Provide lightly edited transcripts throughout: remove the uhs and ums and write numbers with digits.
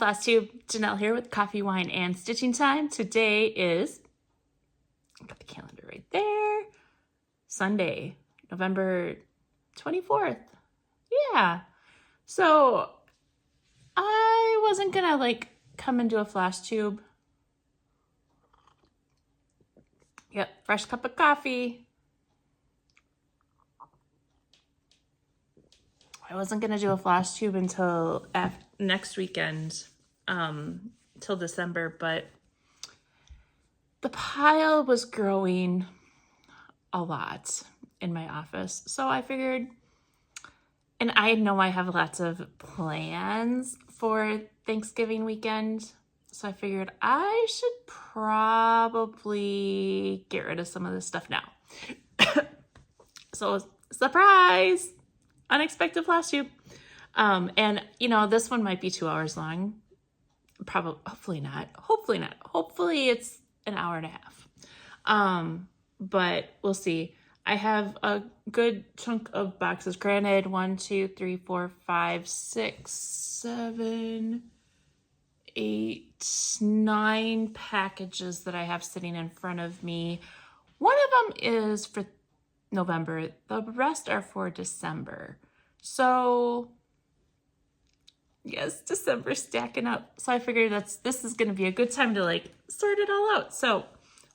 FlossTube, Janelle here with coffee, wine, and stitching time. Today is, I've got the calendar right there, Sunday, November 24th. Yeah. So I wasn't gonna come and do a FlossTube. Yep, fresh cup of coffee. I wasn't gonna do a FlossTube until next weekend, till December, but the pile was growing a lot in my office. So I figured, and I know I have lots of plans for Thanksgiving weekend. So I figured I should probably get rid of some of this stuff now. So surprise, unexpected FlossTube. And this one might be 2 hours long. Probably, hopefully not. Hopefully it's an hour and a half. But we'll see. I have a good chunk of boxes. Granted, 1, 2, 3, 4, 5, 6, 7, 8, 9 packages that I have sitting in front of me. One of them is for November. The rest are for December. So yes, December's stacking up. So I figured this is going to be a good time to sort it all out. So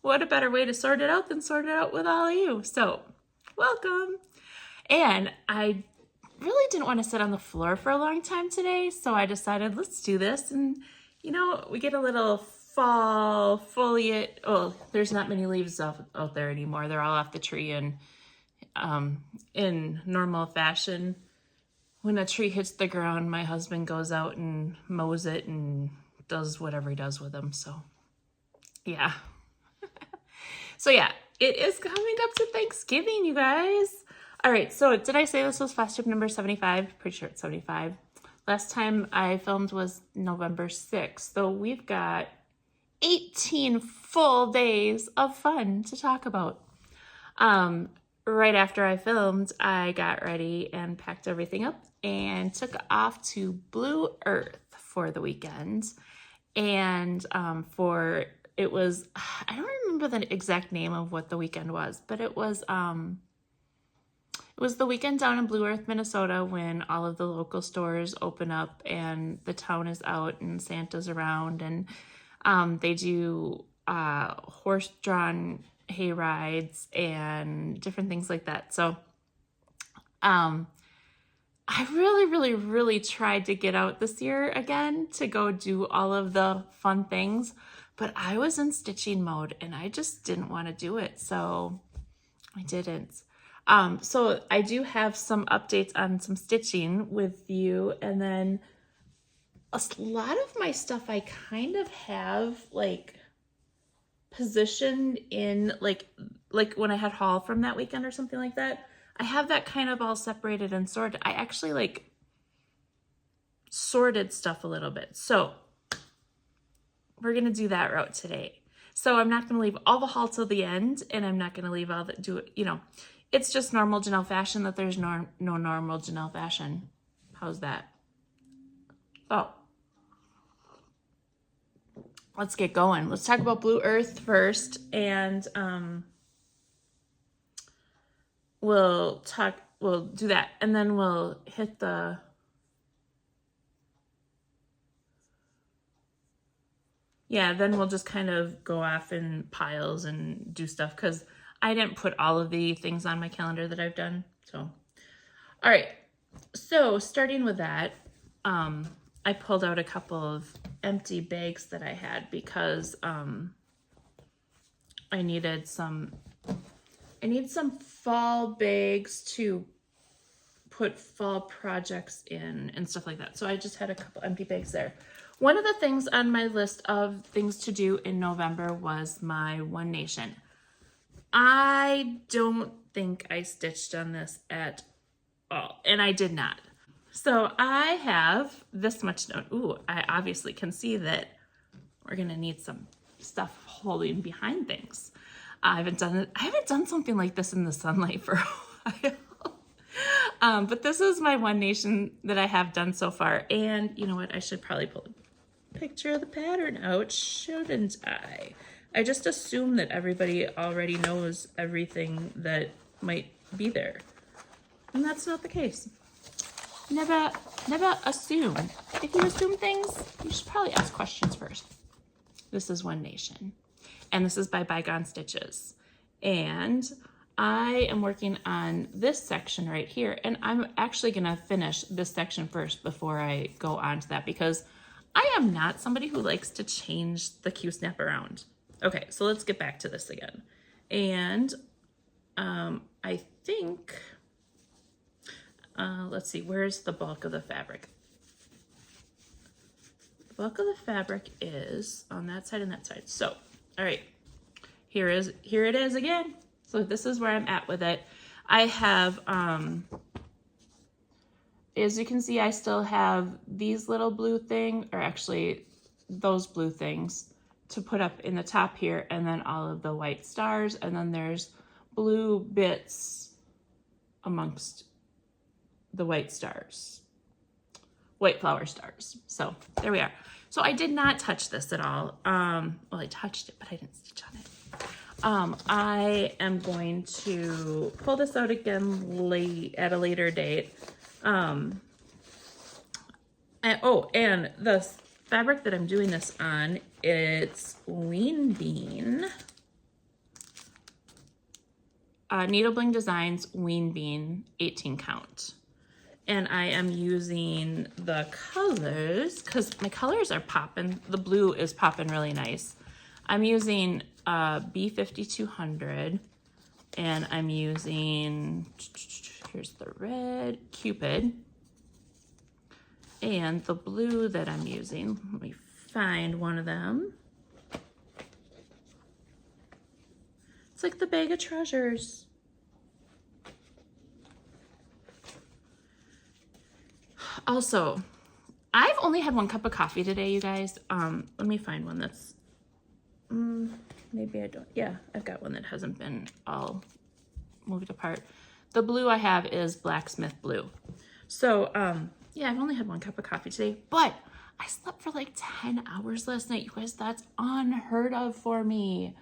what a better way to sort it out than sort it out with all of you. So welcome. And I really didn't want to sit on the floor for a long time today. So I decided let's do this. And we get a little fall foliage. Oh, there's not many leaves out there anymore. They're all off the tree. And in normal fashion, when a tree hits the ground, my husband goes out and mows it and does whatever he does with them. So yeah. So yeah, it is coming up to Thanksgiving, you guys. All right, so did I say this was FlossTube number 75? Pretty sure it's 75. Last time I filmed was November 6th. So we've got 18 full days of fun to talk about. Right after I filmed, I got ready and packed everything up and took off to Blue Earth for the weekend. And it was, I don't remember the exact name of what the weekend was, but it was the weekend down in Blue Earth, Minnesota, when all of the local stores open up and the town is out and Santa's around, and they do horse-drawn hay rides and different things like that. So I really tried to get out this year again to go do all of the fun things, but I was in stitching mode and I just didn't want to do it, so I didn't. So I do have some updates on some stitching with you, and then a lot of my stuff I kind of have positioned in like when I had haul from that weekend or something like that. I have that kind of all separated and sorted. I actually sorted stuff a little bit. So we're going to do that route today. So I'm not going to leave all the haul till the end, and I'm not going to leave all that, it's just normal Janelle fashion that there's no normal Janelle fashion. How's that? Oh. Let's get going. Let's talk about Blue Earth first, and we'll do that, and then we'll hit then we'll just kind of go off in piles and do stuff, because I didn't put all of the things on my calendar that I've done. So, all right. So starting with that, I pulled out a couple of empty bags that I had because I need some fall bags to put fall projects in and stuff like that. So I just had a couple empty bags there. One of the things on my list of things to do in November was my One Nation. I don't think I stitched on this at all, and I did not. So I have this much done. Ooh, I obviously can see that we're gonna need some stuff holding behind things. I haven't done something like this in the sunlight for a while. But this is my One Nation that I have done so far. And you know what? I should probably pull picture of the pattern out, shouldn't I? I just assume that everybody already knows everything that might be there. And that's not the case. Never assume. If you assume things, you should probably ask questions first. This is One Nation. And this is by Bygone Stitches. And I am working on this section right here. And I'm actually gonna finish this section first before I go on to that, because I am not somebody who likes to change the Q-snap around. Okay, so let's get back to this again. And I think, let's see, where's the bulk of the fabric? The bulk of the fabric is on that side and that side. So, all right, here it is again. So this is where I'm at with it. I have, as you can see, I still have these little blue thing, or actually those blue things to put up in the top here, and then all of the white stars, and then there's blue bits amongst the white stars, white flower stars. So there we are. So I did not touch this at all. Well, I touched it, but I didn't stitch on it. I am going to pull this out again at a later date. And the fabric that I'm doing this on, it's Lean Bean. Needle Bling Designs Ween Bean 18 count. And I am using the colors, because my colors are popping. The blue is popping really nice. I'm using B5200, and I'm using, here's the red, Cupid. And the blue that I'm using, let me find one of them. It's like the bag of treasures. Also, I've only had 1 cup of coffee today, you guys. Let me find one that's, maybe I don't, yeah, I've got one that hasn't been all moved apart. The blue I have is Blacksmith Blue. So, yeah, I've only had 1 cup of coffee today, but I slept for like 10 hours last night. You guys, that's unheard of for me.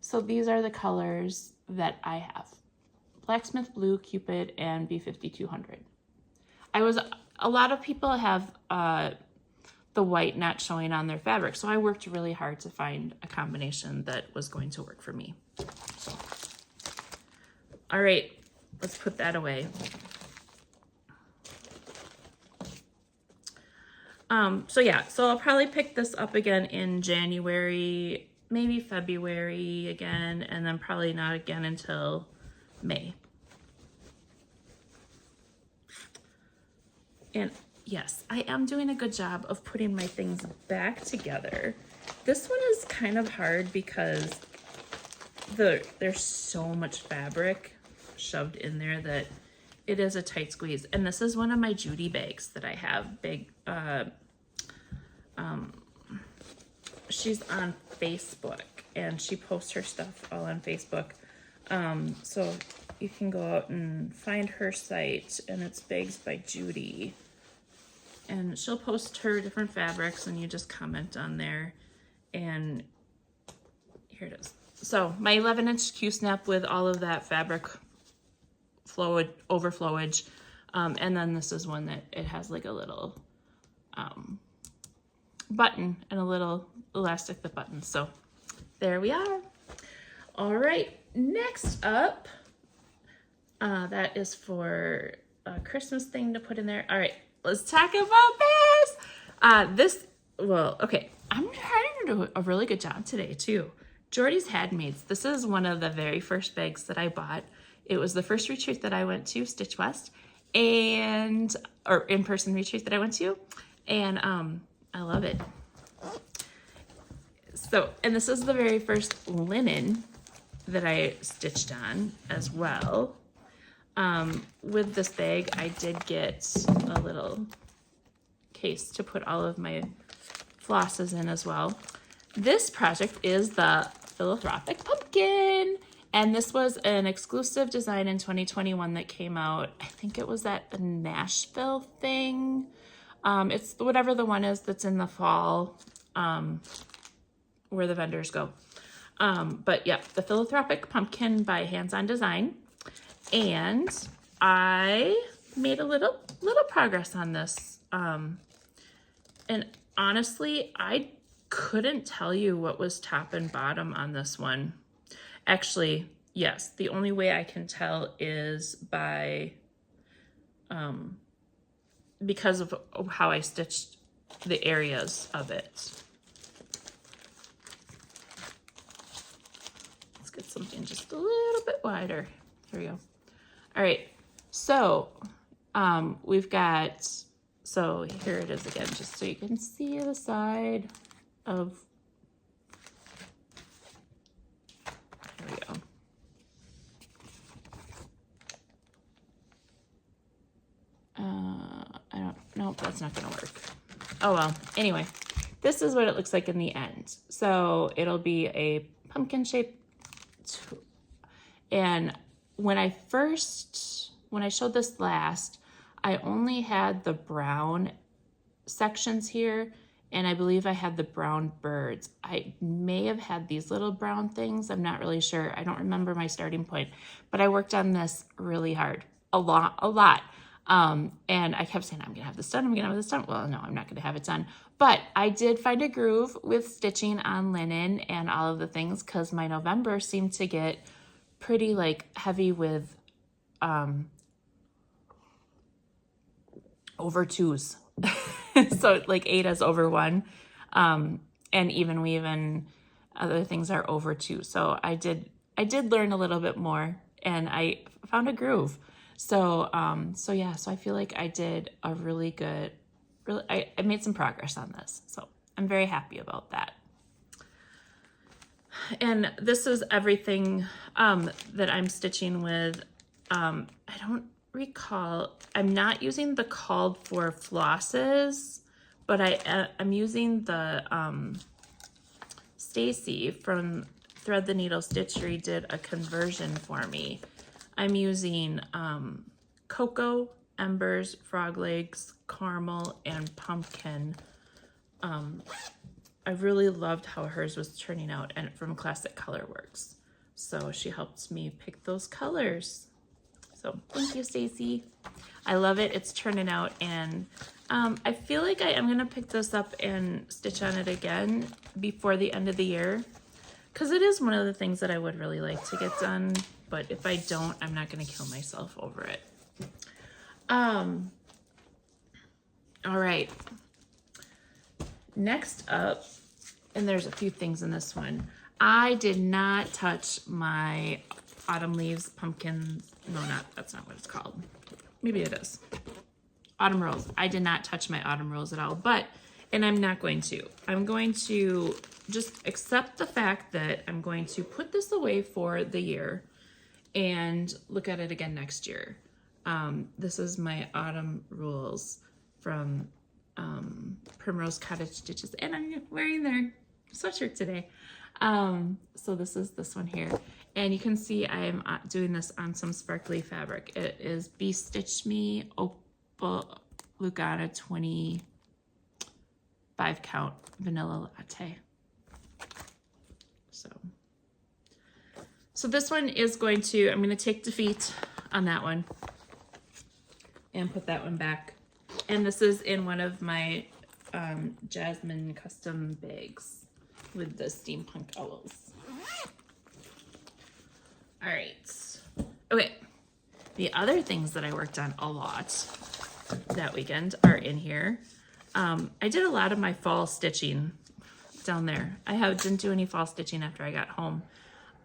So these are the colors that I have. Blacksmith Blue, Cupid, and B5200. A lot of people have the white not showing on their fabric, so I worked really hard to find a combination that was going to work for me. So, all right, let's put that away. So yeah, so I'll probably pick this up again in January, maybe February again, and then probably not again until May. And yes, I am doing a good job of putting my things back together. This one is kind of hard because there's so much fabric shoved in there that it is a tight squeeze. And this is one of my Judy bags that I have. She's on Facebook and she posts her stuff all on Facebook. So you can go out and find her site, and it's Bags by Judy. And she'll post her different fabrics and you just comment on there. And here it is. So my 11-inch Q-snap with all of that fabric overflowage. And then this is one that it has like a little button and a little elastic that buttons. So there we are. All right, next up, that is for a Christmas thing to put in there. All right, let's talk about this. Well, okay, I'm trying to do a really good job today too. Jordy's Handmaids. This is one of the very first bags that I bought. It was the first retreat that I went to, Stitch West, or in-person retreat that I went to, and I love it. So, and this is the very first linen that I stitched on as well. With this bag, I did get a little case to put all of my flosses in as well. This project is the Philanthropic Pumpkin, and this was an exclusive design in 2021 that came out. I think it was at the Nashville thing. It's whatever the one is that's in the fall. where the vendors go. But yeah, the Philanthropic pumpkin by Hands On Design. And I made a little progress on this. And honestly, I couldn't tell you what was top and bottom on this one. Actually, yes, the only way I can tell is by, because of how I stitched the areas of it. Let's get something just a little bit wider. Here we go. All right, so we've got, so here it is again, just so you can see the side of, there we go. I don't, nope, that's not gonna work. Oh well, anyway, this is what it looks like in the end. So it'll be a pumpkin shape. And when I showed this last, I only had the brown sections here, and I believe I had the brown birds. I may have had these little brown things. I'm not really sure. I don't remember my starting point, but I worked on this really hard, a lot. And I kept saying, I'm gonna have this done, I'm gonna have this done. Well, no, I'm not gonna have it done. But I did find a groove with stitching on linen and all of the things, because my November seemed to get pretty like heavy with over 2s. So like 8 is over 1. And even weave other things are over 2. So I did learn a little bit more, and I found a groove. So, yeah, so I feel like I did a really good, I made some progress on this. So I'm very happy about that. And this is everything, that I'm stitching with. I don't recall, I'm not using the called for flosses, but I'm using the, Stacy from Thread the Needle Stitchery did a conversion for me. I'm using cocoa, embers, frog legs, caramel, and pumpkin. I really loved how hers was turning out, and from Classic Color Works. So she helped me pick those colors. So thank you, Stacy. I love it. It's turning out, and I feel like I am gonna pick this up and stitch on it again before the end of the year, because it is one of the things that I would really like to get done. But if I don't, I'm not gonna kill myself over it. All right. Next up, and there's a few things in this one. I did not touch my autumn leaves pumpkins. No, that's not what it's called. Maybe it is. Autumn rose. I did not touch my autumn rose at all, and I'm not going to. I'm going to just accept the fact that I'm going to put this away for the year and look at it again next year. This is my autumn rules from Primrose Cottage Stitches, and I'm wearing their sweatshirt today. So this is this one here, and you can see I am doing this on some sparkly fabric. It is Be Stitch Me Opal Lugana 25 count vanilla latte. So this one is I'm going to take defeat on that one and put that one back. And this is in one of my Jasmine custom bags with the steampunk owls. All right. Okay. The other things that I worked on a lot that weekend are in here. I did a lot of my fall stitching down there. I didn't do any fall stitching after I got home.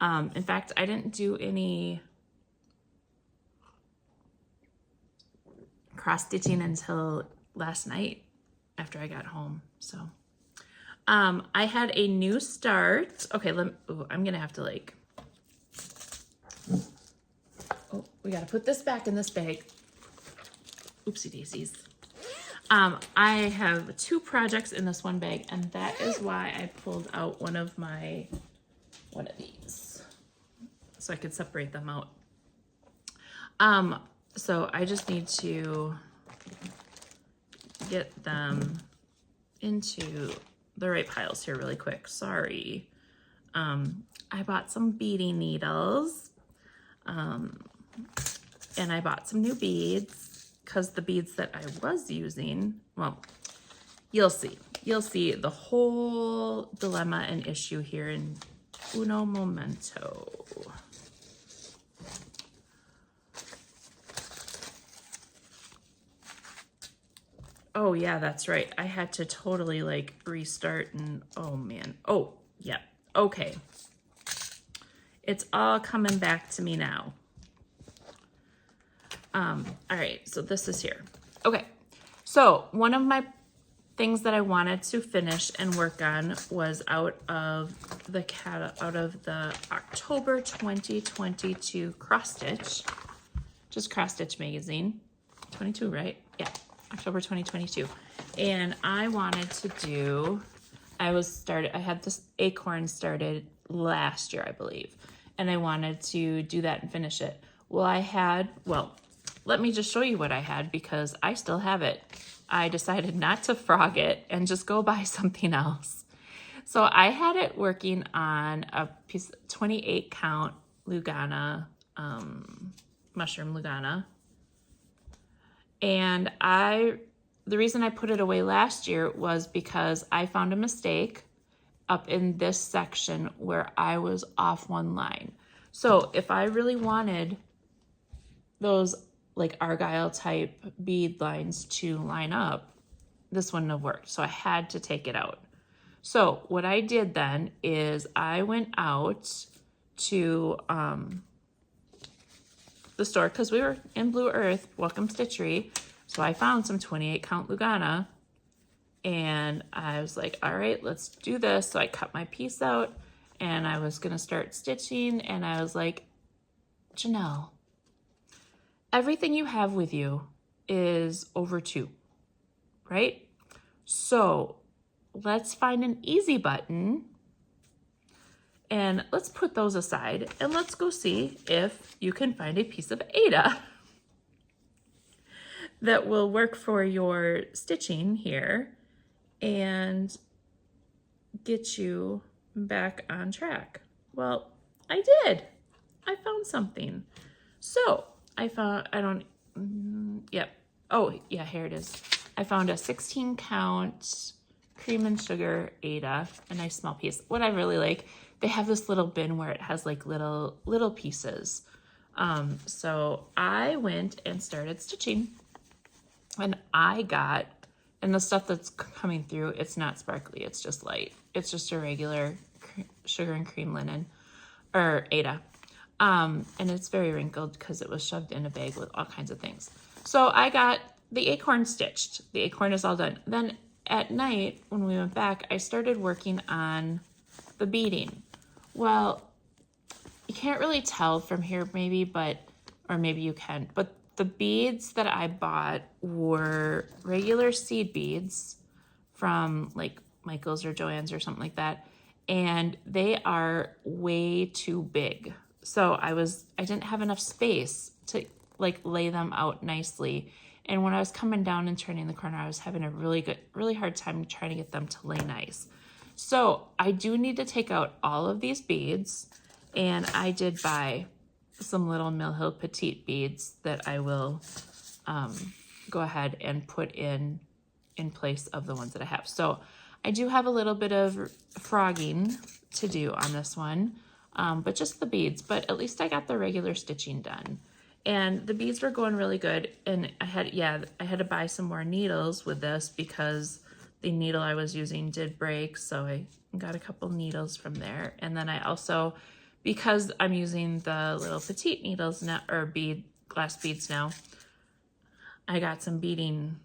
In fact, I didn't do any cross stitching until last night after I got home. So, I had a new start. Okay, I'm gonna have to we gotta put this back in this bag. Oopsie daisies. I have 2 projects in this one bag, and that is why I pulled out one of these, so I could separate them out. So I just need to get them into the right piles here really quick. Sorry. I bought some beading needles. And I bought some new beads because the beads that I was using, well, you'll see. You'll see the whole dilemma and issue here in uno momento. Oh yeah, that's right. I had to totally like restart and oh man. Oh yeah, okay. It's all coming back to me now. All right, so this is here. Okay, so one of my things that I wanted to finish and work on was out of the October 2022 cross stitch, just cross stitch magazine, 22, right? Yeah, October 2022. And I wanted to do, I had this Acorn started last year, I believe, and I wanted to do that and finish it. Well, let me just show you what I had because I still have it. I decided not to frog it and just go buy something else. So I had it working on a piece, 28 count Lugana, mushroom Lugana. And the reason I put it away last year was because I found a mistake up in this section where I was off one line. So if I really wanted those like argyle type bead lines to line up, this wouldn't have worked. So I had to take it out. So what I did then is I went out to the store because we were in Blue Earth, Welcome Stitchery. So I found some 28 count Lugana and I was like, all right, let's do this. So I cut my piece out and I was gonna start stitching and I was like, Janelle, everything you have with you is over 2, right? So let's find an easy button and let's put those aside and let's go see if you can find a piece of Aida that will work for your stitching here and get you back on track. Well, I did. I found something. So oh yeah, here it is. I found a 16 count cream and sugar Aida, a nice small piece. What I really like, they have this little bin where it has like little pieces. So I went and started stitching and and the stuff that's coming through, it's not sparkly, it's just light. It's just a regular sugar and cream linen or Aida. And it's very wrinkled because it was shoved in a bag with all kinds of things. So I got the Acorn stitched. The Acorn is all done. Then at night, when we went back, I started working on the beading. Well, you can't really tell from here maybe, or maybe you can, but the beads that I bought were regular seed beads from like Michael's or Joann's or something like that. And they are way too big. So I didn't have enough space to like lay them out nicely. And when I was coming down and turning the corner, I was having a really hard time trying to get them to lay nice. So I do need to take out all of these beads, and I did buy some little Mill Hill Petite beads that I will go ahead and put in place of the ones that I have. So I do have a little bit of frogging to do on this one, but just the beads, but at least I got the regular stitching done. And the beads were going really good. And I had to buy some more needles with this because the needle I was using did break. So I got a couple needles from there. And then I also, because I'm using the little petite needles now, or glass beads now, I got some beading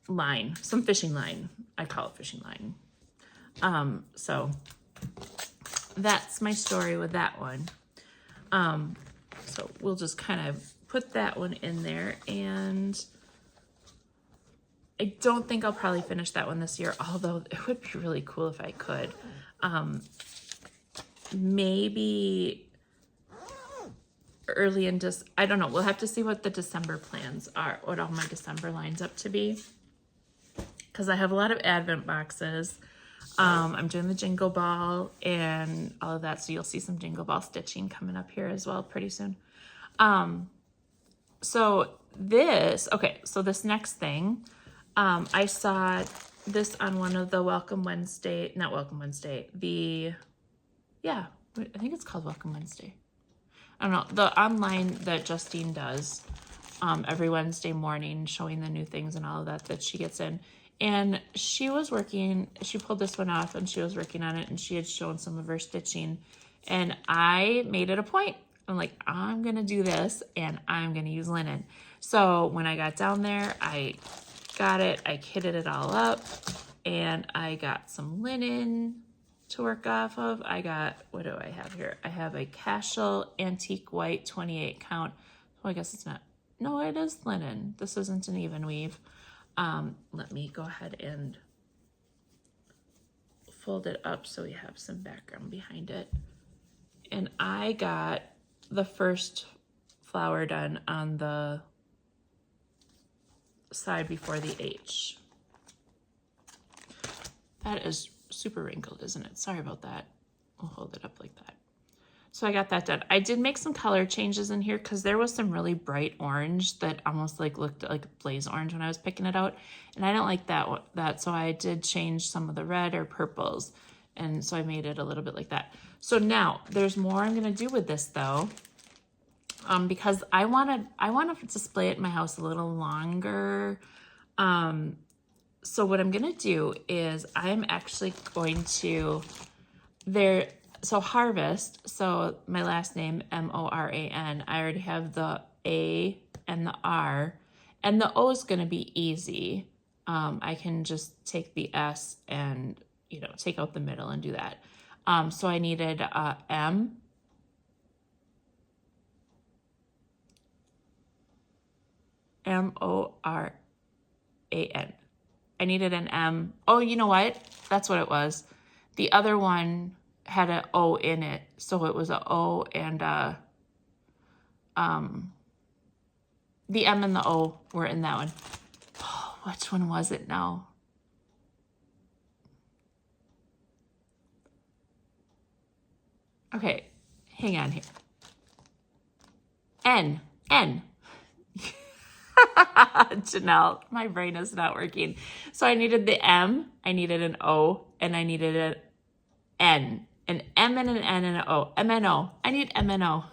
line, some fishing line. I call it fishing line. So that's my story with that one. So we'll just kind of put that one in there, and I don't think I'll probably finish that one this year, although it would be really cool if I could. Maybe early in I don't know. We'll have to see what the December plans are, what all my December lines up to be. because I have a lot of Advent boxes. I'm doing the Jingle Ball and all of that, so you'll see some Jingle Ball stitching coming up here as well pretty soon. So this next thing, I saw this on one of the Welcome Wednesday, not Welcome Wednesday, I think it's called Welcome Wednesday. I don't know, the online that Justine does every Wednesday morning, showing the new things and all of that she gets in. And she pulled this one off and she was working on it, and she had shown some of her stitching, and I made it a point. I'm like, I'm gonna do this and I'm gonna use linen. So when I got down there, I got it, I kitted it all up, and I got some linen to work off of. I got, what do I have here? I have a Cashel Antique White 28 count. Oh, I guess it's not. No, it is linen. This isn't an even weave. Let me go ahead and fold it up so we have some background behind it. And I got the first flower done on the side before the H. That is super wrinkled, isn't it? Sorry about that. We'll hold it up like that. So I got that done. I did make some color changes in here because there was some really bright orange that almost like looked like blaze orange when I was picking it out. And I don't like that. So I did change some of the red or purples. And so I made it a little bit like that. So now there's more I'm going to do with this though. Because I want to display it in my house a little longer. So what I'm going to do is I'm actually going to so Harvest, so my last name, Moran, I already have the A and the R, and the O is going to be easy. I can just take the S and, take out the middle and do that. So I needed M, Moran. I needed an M. Oh, you know what? That's what it was. The other one had an O in it, so it was a O and the M and the O were in that one. Oh, which one was it now? Okay, hang on here. N. Janelle, my brain is not working. So I needed the M, I needed an O, and I needed an N. An M and an N and an O. MNO. I need MNO.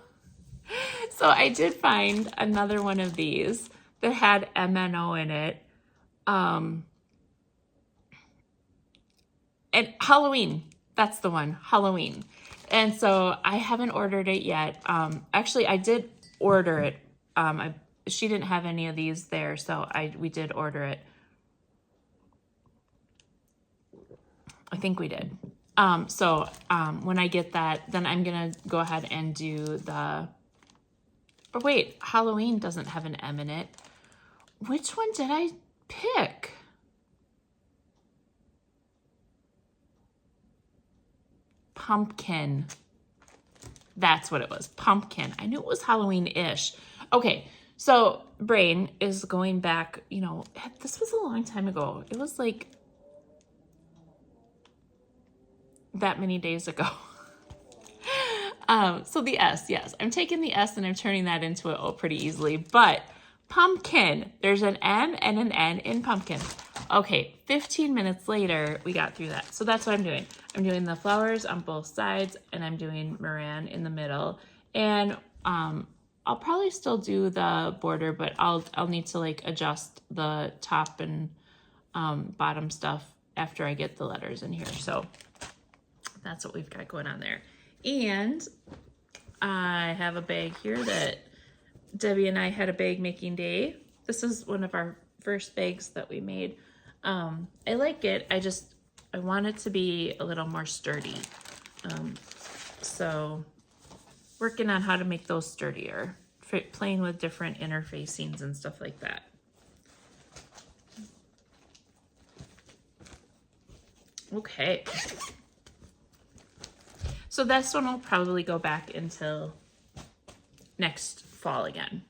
So I did find another one of these that had MNO in it. And Halloween. That's the one. Halloween. And so I haven't ordered it yet. Actually, I did order it. She didn't have any of these there, so we did order it. I think we did. When I get that, then I'm gonna go ahead and do oh wait, Halloween doesn't have an M in it. Which one did I pick? Pumpkin. That's what it was, pumpkin. I knew it was Halloween-ish. Okay, so brain is going back, this was a long time ago. It was like that many days ago. So the S, yes, I'm taking the S and I'm turning that into an O pretty easily, but pumpkin, there's an M and an N in pumpkin. Okay, 15 minutes later, we got through that. So that's what I'm doing. I'm doing the flowers on both sides and I'm doing Moran in the middle. And I'll probably still do the border, but I'll need to like adjust the top and bottom stuff after I get the letters in here. So that's what we've got going on there. And I have a bag here that Debbie and I had a bag making day. This is one of our first bags that we made. I like it. I want it to be a little more sturdy. So working on how to make those sturdier, playing with different interfacings and stuff like that. Okay. So this one will probably go back until next fall again.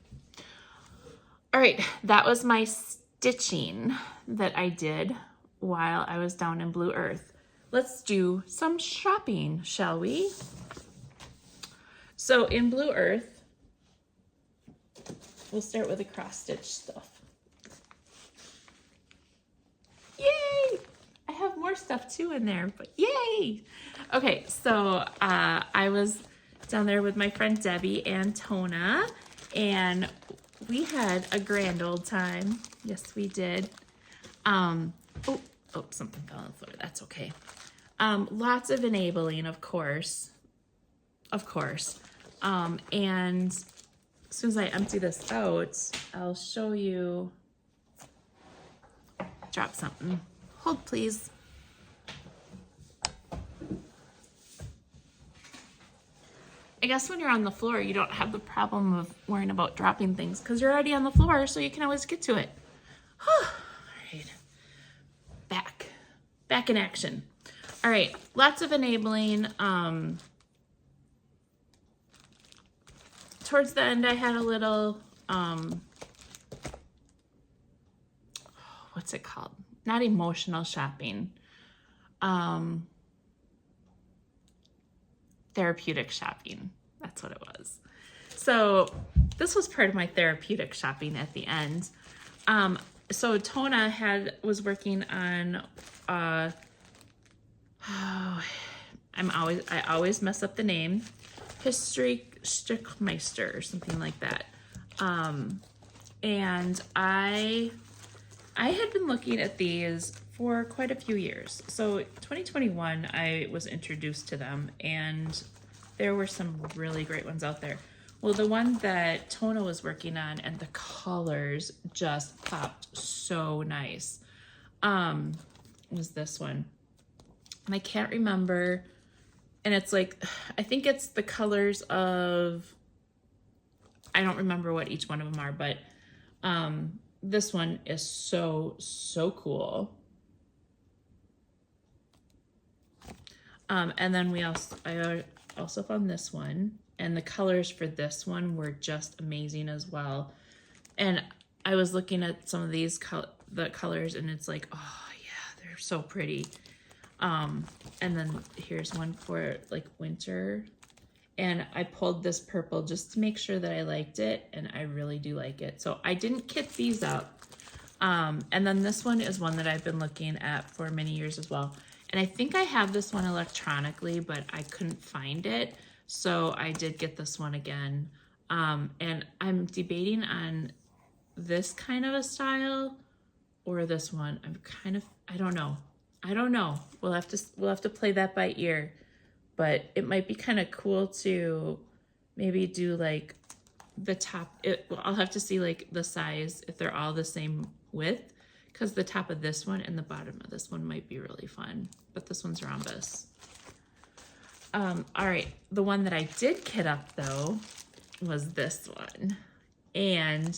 All right, that was my stitching that I did while I was down in Blue Earth. Let's do some shopping, shall we? So in Blue Earth, we'll start with the cross stitch stuff. Yay! I have more stuff too in there, but yay! Okay, so I was down there with my friend Debbie and Tona, and we had a grand old time. Yes, we did. Oh, something fell on the floor. That's okay. Lots of enabling, of course. And as soon as I empty this out, I'll show you. Drop something. Hold, please. I guess when you're on the floor, you don't have the problem of worrying about dropping things because you're already on the floor, so you can always get to it. All right. Back in action. All right, lots of enabling. Towards the end, I had a little, what's it called? Not emotional shopping. Therapeutic shopping. That's what it was. So this was part of my therapeutic shopping at the end. So Tona was working on, I always mess up the name, History Strickmeister or something like that. And I had been looking at these for quite a few years. So 2021, I was introduced to them, and there were some really great ones out there. Well, the one that Tona was working on, and the colors just popped so nice, was this one. And I can't remember, and it's like, I think it's the colors of, I don't remember what each one of them are, but this one is so cool. And then I also found this one, and the colors for this one were just amazing as well. And I was looking at some of these the colors, and it's like, oh yeah, they're so pretty. And then here's one for like winter. And I pulled this purple just to make sure that I liked it, and I really do like it. So I didn't kit these up. And then this one is one that I've been looking at for many years as well. And I think I have this one electronically, but I couldn't find it. So I did get this one again. And I'm debating on this kind of a style or this one. I don't know. We'll have to play that by ear. But it might be kind of cool to maybe do like the top. I'll have to see like the size, if they're all the same width, because the top of this one and the bottom of this one might be really fun. But this one's rhombus. All right, the one that I did kit up though was this one. And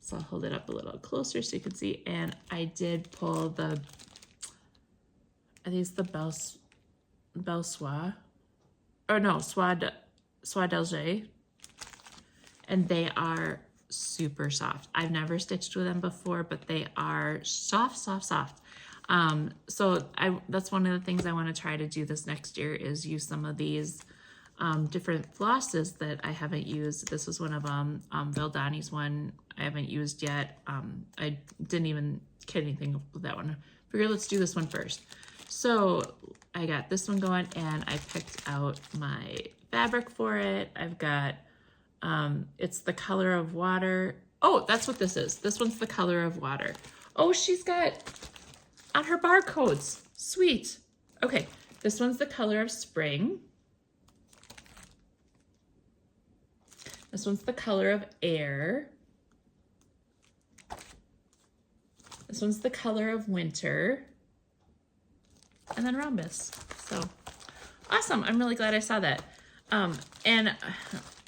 so I'll hold it up a little closer so you can see. And I did pull I think it's the Belle Soie, or no, Soie d'Alger, and they are super soft. I've never stitched with them before, but they are soft. So that's one of the things I want to try to do this next year is use some of these different flosses that I haven't used. This was one of them, Valdani's one I haven't used yet. I didn't even kit anything with that one. Figure let's do this one first. So I got this one going, and I picked out my fabric for it. I've got, it's the color of water. Oh, that's what this is. This one's the color of water. Oh, she's got on her barcodes. Sweet. Okay, this one's the color of spring. This one's the color of air. This one's the color of winter. And then rhombus. So awesome. I'm really glad I saw that. And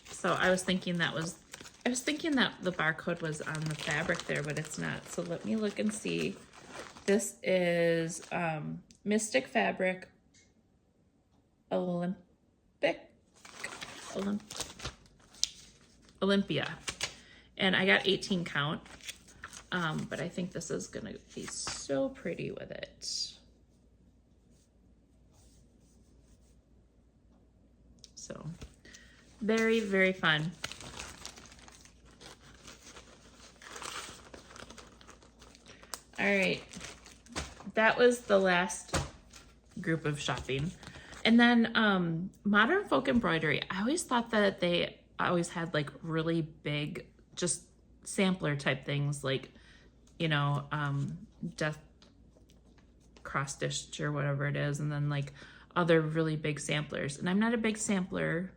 so I was thinking that the barcode was on the fabric there, but it's not. So let me look and see. This is Mystic Fabric Olympia. And I got 18 count. But I think this is gonna be so pretty with it. So very, very fun. All right, that was the last group of shopping. And then Modern Folk Embroidery. I always thought that they always had like really big, just sampler type things, like, you know, death cross stitch or whatever it is, and then like other really big samplers. And I'm not a big sampler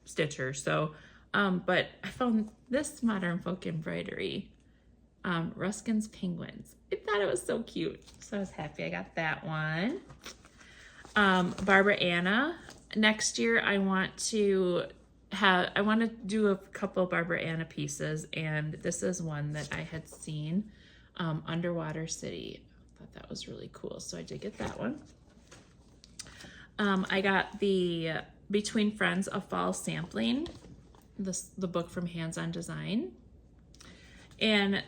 stitcher, so but I found this Modern Folk Embroidery, Ruskin's Penguins. I thought it was so cute, so I was happy I got that one. Barbara Anna. Next year I want to do a couple Barbara Anna pieces, and this is one that I had seen, Underwater City. I thought that was really cool, so I did get that one. I got the Between Friends, a Fall Sampling, the book from Hands On Design. And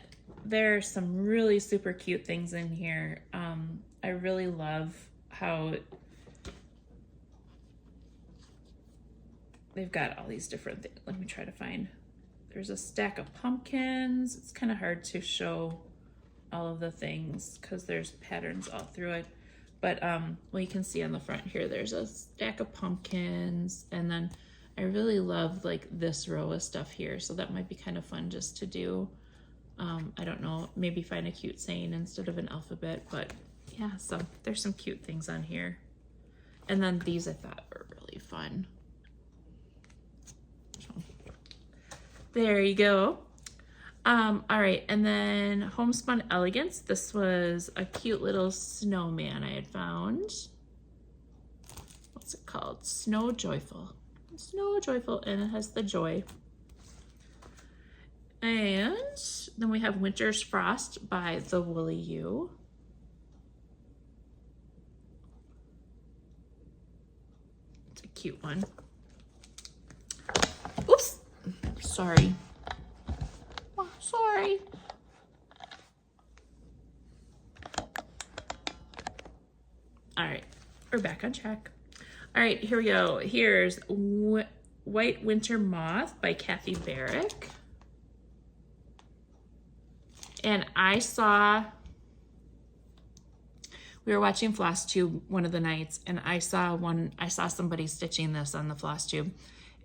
there's some really super cute things in here. I really love how they've got all these different things. Let me try to find. There's a stack of pumpkins. It's kind of hard to show all of the things because there's patterns all through it. But well, you can see on the front here, there's a stack of pumpkins. And then I really love like this row of stuff here. So that might be kind of fun just to do. I don't know, maybe find a cute saying instead of an alphabet, but yeah, so there's some cute things on here. And then these I thought were really fun. So, there you go. All right, and then Homespun Elegance. This was a cute little snowman I had found. What's it called? Snow Joyful. Snow Joyful, and it has the joy. And then we have Winter's Frost by The Woolly Ewe. It's a cute one. Oops, sorry. Oh, sorry. All right, we're back on track. All right, here we go. Here's White Winter Moth by Kathy Barrick. And we were watching FlossTube one of the nights, and I saw somebody stitching this on the FlossTube,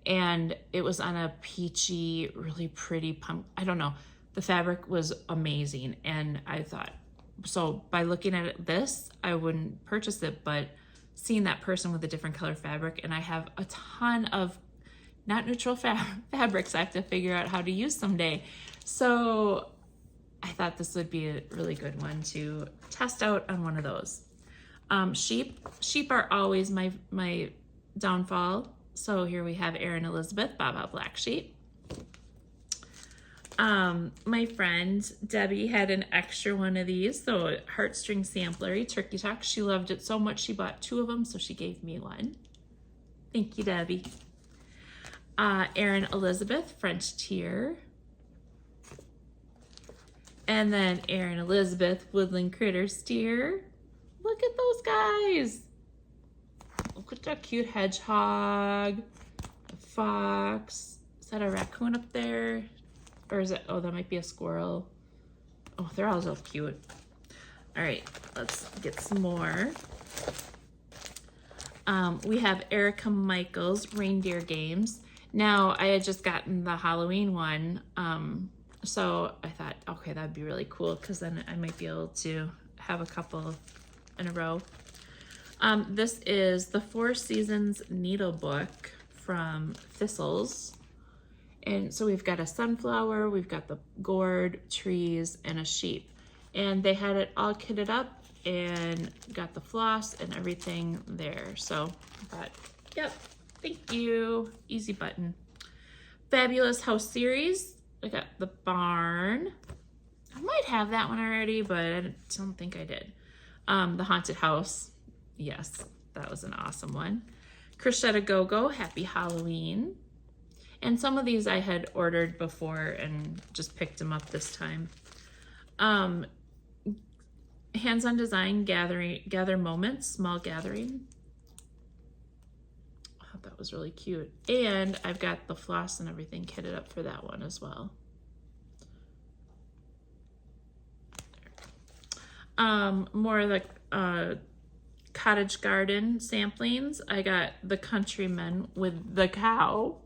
and it was on a peachy, really pretty pump. I don't know. The fabric was amazing, and I thought, so by looking at this, I wouldn't purchase it, but seeing that person with a different color fabric, and I have a ton of not neutral fabrics I have to figure out how to use someday. So I thought this would be a really good one to test out on one of those. Sheep are always my downfall. So here we have Erin Elizabeth, Baba Black Sheep. My friend Debbie had an extra one of these, so Heartstring Samplery, Turkey Talk. She loved it so much she bought 2 of them, so she gave me one. Thank you, Debbie. Erin Elizabeth, French Tier. And then Erin Elizabeth, Woodland Critter Steer. Look at those guys. Look at that cute hedgehog, a fox. Is that a raccoon up there? Or is it, oh, that might be a squirrel. Oh, they're all so cute. All right, let's get some more. We have Erica Michaels, Reindeer Games. Now, I had just gotten the Halloween one, so I thought, okay, that'd be really cool because then I might be able to have a couple in a row. This is the 4 Seasons Needle Book from Thistles. And so we've got a sunflower, we've got the gourd, trees, and a sheep. And they had it all kitted up and got the floss and everything there. So I thought, yep, thank you, easy button. Fabulous House Series. I got the barn. I might have that one already, but I don't think I did. The Haunted House. Yes, that was an awesome one. Crochet Go-Go, Happy Halloween. And some of these I had ordered before and just picked them up this time. Hands-on design, gather moments, small gathering. I thought that was really cute. And I've got the floss and everything kitted up for that one as well. More of the cottage garden samplings. I got the Countryman with the cow.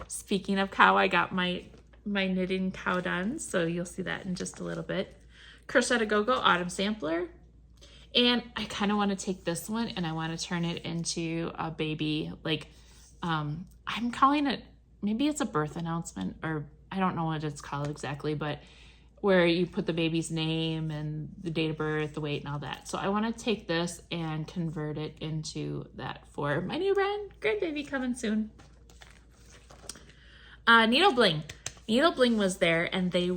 Speaking of cow, I got my knitting cow done, so you'll see that in just a little bit. Crochet to Go-Go Autumn Sampler. And I kind of want to take this one and I want to turn it into a baby, like, I'm calling it, maybe it's a birth announcement, or I don't know what it's called exactly, but where you put the baby's name and the date of birth, the weight, and all that. So I want to take this and convert it into that for my new grandbaby coming soon. Needle Bling. Needle Bling was there, and they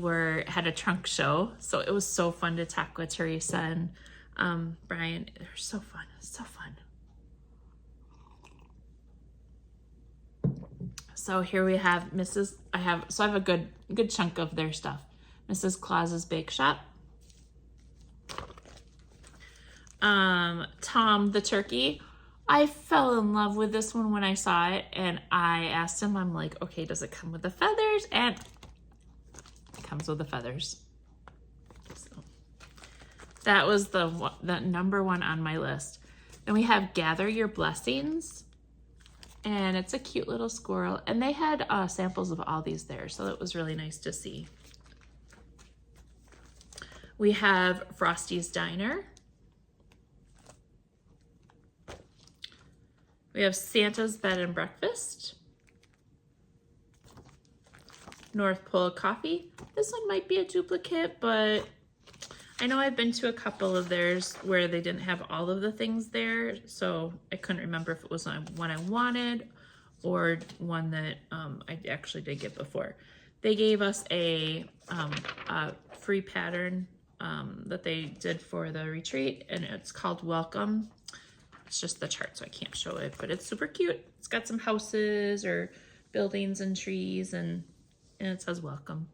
had a trunk show, so it was so fun to talk with Teresa and Brian. They're so fun. So fun. So here we have I have a good chunk of their stuff. Mrs. Claus's Bake Shop. Tom the Turkey. I fell in love with this one when I saw it, and I asked him, I'm like, okay, does it come with the feathers? And it comes with the feathers. So that was the number one on my list. And we have Gather Your Blessings, and it's a cute little squirrel, and they had samples of all these there, so that was really nice to see. We have Frosty's Diner. We have Santa's Bed and Breakfast. North Pole Coffee. This one might be a duplicate, but I know I've been to a couple of theirs where they didn't have all of the things there, so I couldn't remember if it was one I wanted or one that I actually did get before. They gave us a free pattern that they did for the retreat, and it's called Welcome. It's just the chart, so I can't show it, but it's super cute. It's got some houses or buildings and trees, and it says welcome.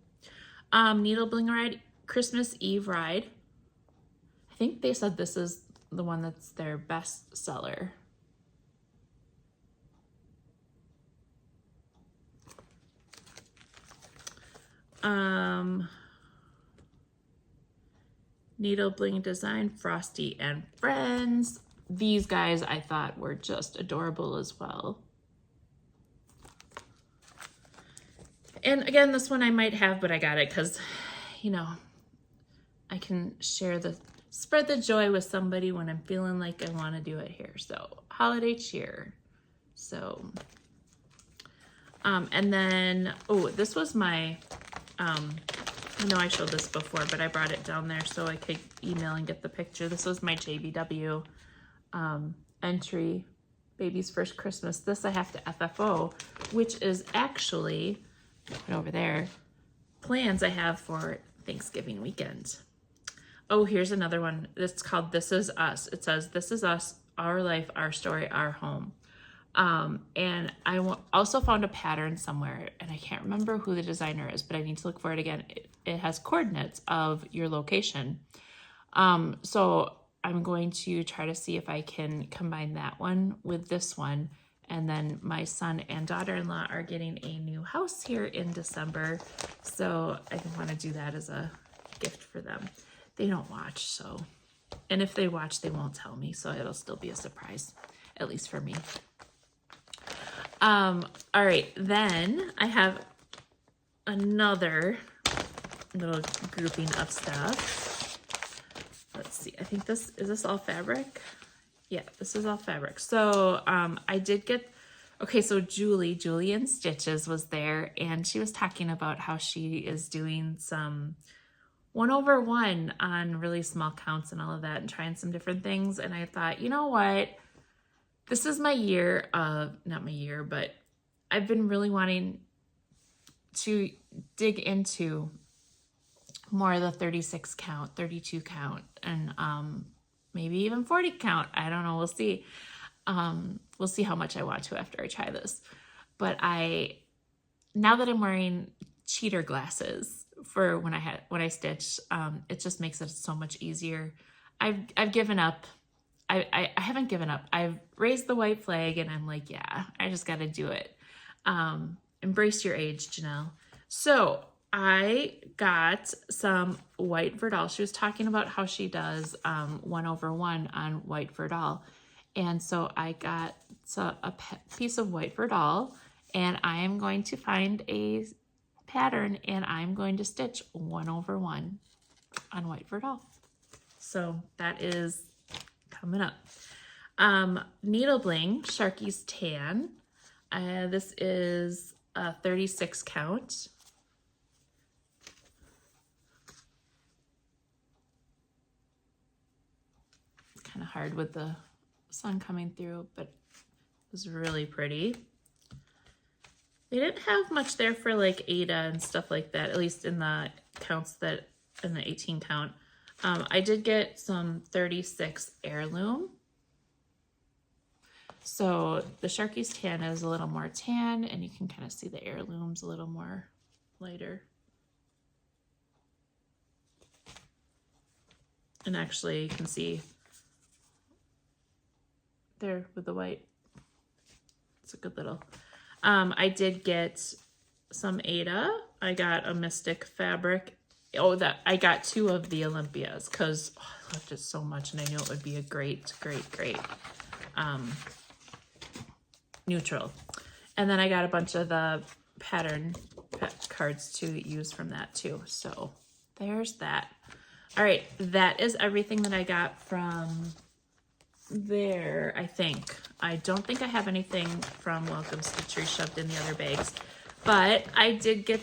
Needle Bling Ride, Christmas Eve Ride. I think they said this is the one that's their best seller. Needle Bling Design, Frosty and Friends. These guys I thought were just adorable as well. And again, this one I might have, but I got it because, you know, I can spread the joy with somebody when I'm feeling like I want to do it here. So holiday cheer. So, and then, oh, this was my, I know I showed this before, but I brought it down there so I could email and get the picture. This was my JBW entry, Baby's First Christmas. This I have to FFO, which is actually, right over there, plans I have for Thanksgiving weekend. Oh, here's another one. It's called This Is Us. It says, this is us, our life, our story, our home. And I also found a pattern somewhere, and I can't remember who the designer is, but I need to look for it again. It has coordinates of your location. So I'm going to try to see if I can combine that one with this one. And then my son and daughter-in-law are getting a new house here in December. So I want to do that as a gift for them. They don't watch, so, and if they watch, they won't tell me. So it'll still be a surprise, at least for me. All right, then I have another little grouping of stuff. Let's see, I think is this all fabric? Yeah, this is all fabric. So I did get, okay, so Julie in Stitches was there, and she was talking about how she is doing some 1/1 on really small counts and all of that and trying some different things. And I thought, you know what? This is my year of, not my year, but I've been really wanting to dig into more of the 36 count, 32 count, and maybe even 40 count. I don't know. We'll see. We'll see how much I want to after I try this. But now that I'm wearing cheater glasses, for when I stitch. It just makes it so much easier. I've given up. I haven't given up. I've raised the white flag and I'm like, yeah, I just got to do it. Embrace your age, Janelle. So I got some white Verdal. She was talking about how she does 1/1 on white Verdal. And so I got a piece of white Verdal, and I am going to find a pattern and I'm going to stitch 1/1 on white Verdal. So that is coming up. Needle Bling, Sharky's Tan. This is a 36 count. It's kind of hard with the sun coming through, but it was really pretty. They didn't have much there for like Ada and stuff like that, at least in the counts that in the 18 count. I did get some 36 heirloom. So the Sharky's Tan is a little more tan, and you can kind of see the heirlooms a little more lighter. And actually you can see there with the white. It's a good little. I did get some Ada. I got a Mystic fabric. Oh, that I got 2 of the Olympias because I loved it so much, and I knew it would be a great neutral. And then I got a bunch of the pattern cards to use from that too. So there's that. All right, that is everything that I got from there, I think. I don't think I have anything from Welcome Stitchery shoved in the other bags, but I did get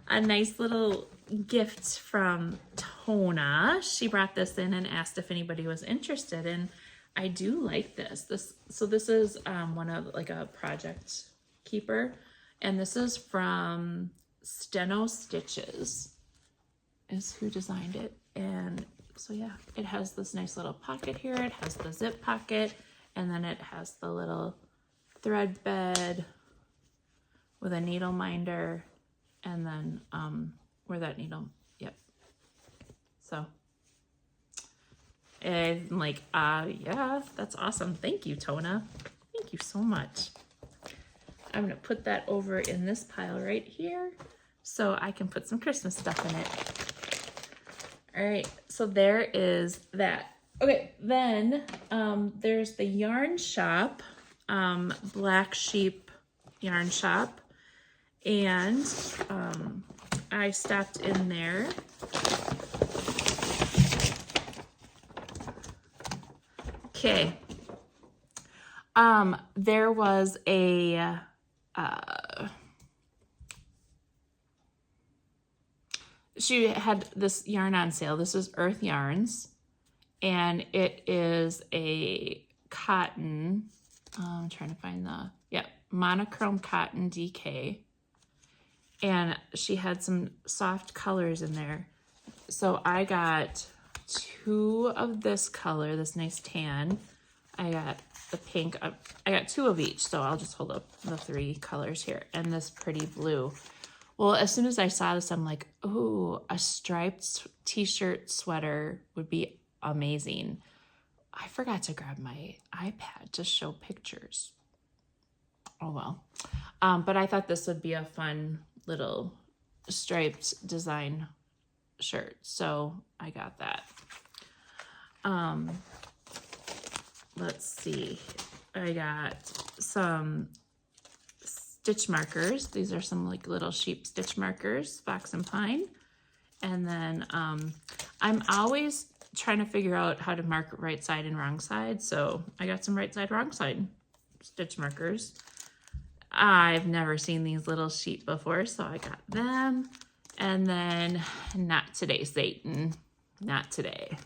a nice little gift from Tona. She brought this in and asked if anybody was interested, and I do like this. So this is one of like a project keeper, and this is from Steno Stitches is who designed it. And so yeah, it has this nice little pocket here. It has the zip pocket, and then it has the little thread bed with a needle minder, and then where that needle, yep. So and like, yeah, that's awesome. Thank you, Tona. Thank you so much. I'm gonna put that over in this pile right here so I can put some Christmas stuff in it. All right, so there is that. Okay, then there's the Yarn Shop, Black Sheep Yarn Shop, and I stopped in there. Okay, there was a she had this yarn on sale. This is Earth Yarns, and it is a cotton, I'm trying to find the, monochrome cotton DK, and she had some soft colors in there. So I got 2 of this color, this nice tan. I got the pink, I got 2 of each, so I'll just hold up the 3 colors here, and this pretty blue. Well, as soon as I saw this, I'm like, ooh, a striped t-shirt sweater would be amazing. I forgot to grab my iPad to show pictures. Oh well. But I thought this would be a fun little striped design shirt, so I got that. Let's see. I got some stitch markers. These are some like little sheep stitch markers, Fox and Pine. And then I'm always trying to figure out how to mark right side and wrong side. So I got some right side, wrong side stitch markers. I've never seen these little sheep before, so I got them. And then, not today, Satan, not today.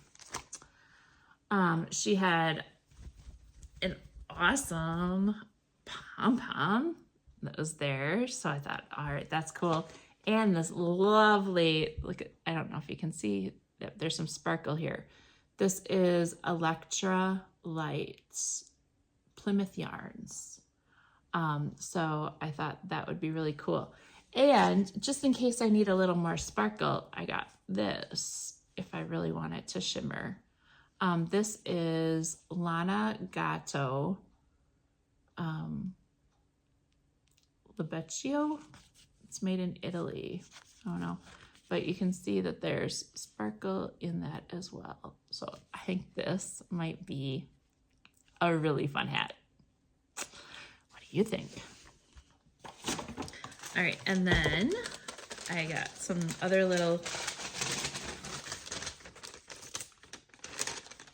She had an awesome pom-pom that was there. So I thought, all right, that's cool. And this lovely, look at, I don't know if you can see, there's some sparkle here. This is Electra Lights Plymouth Yarns. So I thought that would be really cool. And just in case I need a little more sparkle, I got this if I really want it to shimmer. This is Lana Gatto Libeccio. It's made in Italy. I don't know. But you can see that there's sparkle in that as well. So I think this might be a really fun hat. What do you think? All right, and then I got some other little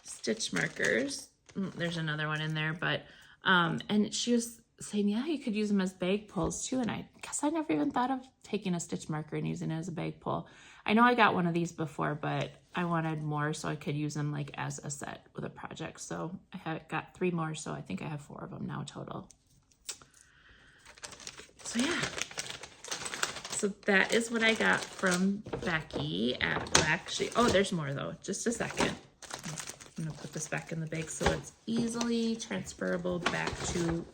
stitch markers. There's another one in there, but, and she was saying, yeah, you could use them as bag pulls too. And I guess I never even thought of taking a stitch marker and using it as a bag pull. I know I got one of these before, but I wanted more so I could use them like as a set with a project. So I got 3 more, so I think I have 4 of them now total. So yeah. So that is what I got from Becky at Black Sheep. Oh, there's more though. Just a second. I'm gonna put this back in the bag so it's easily transferable back to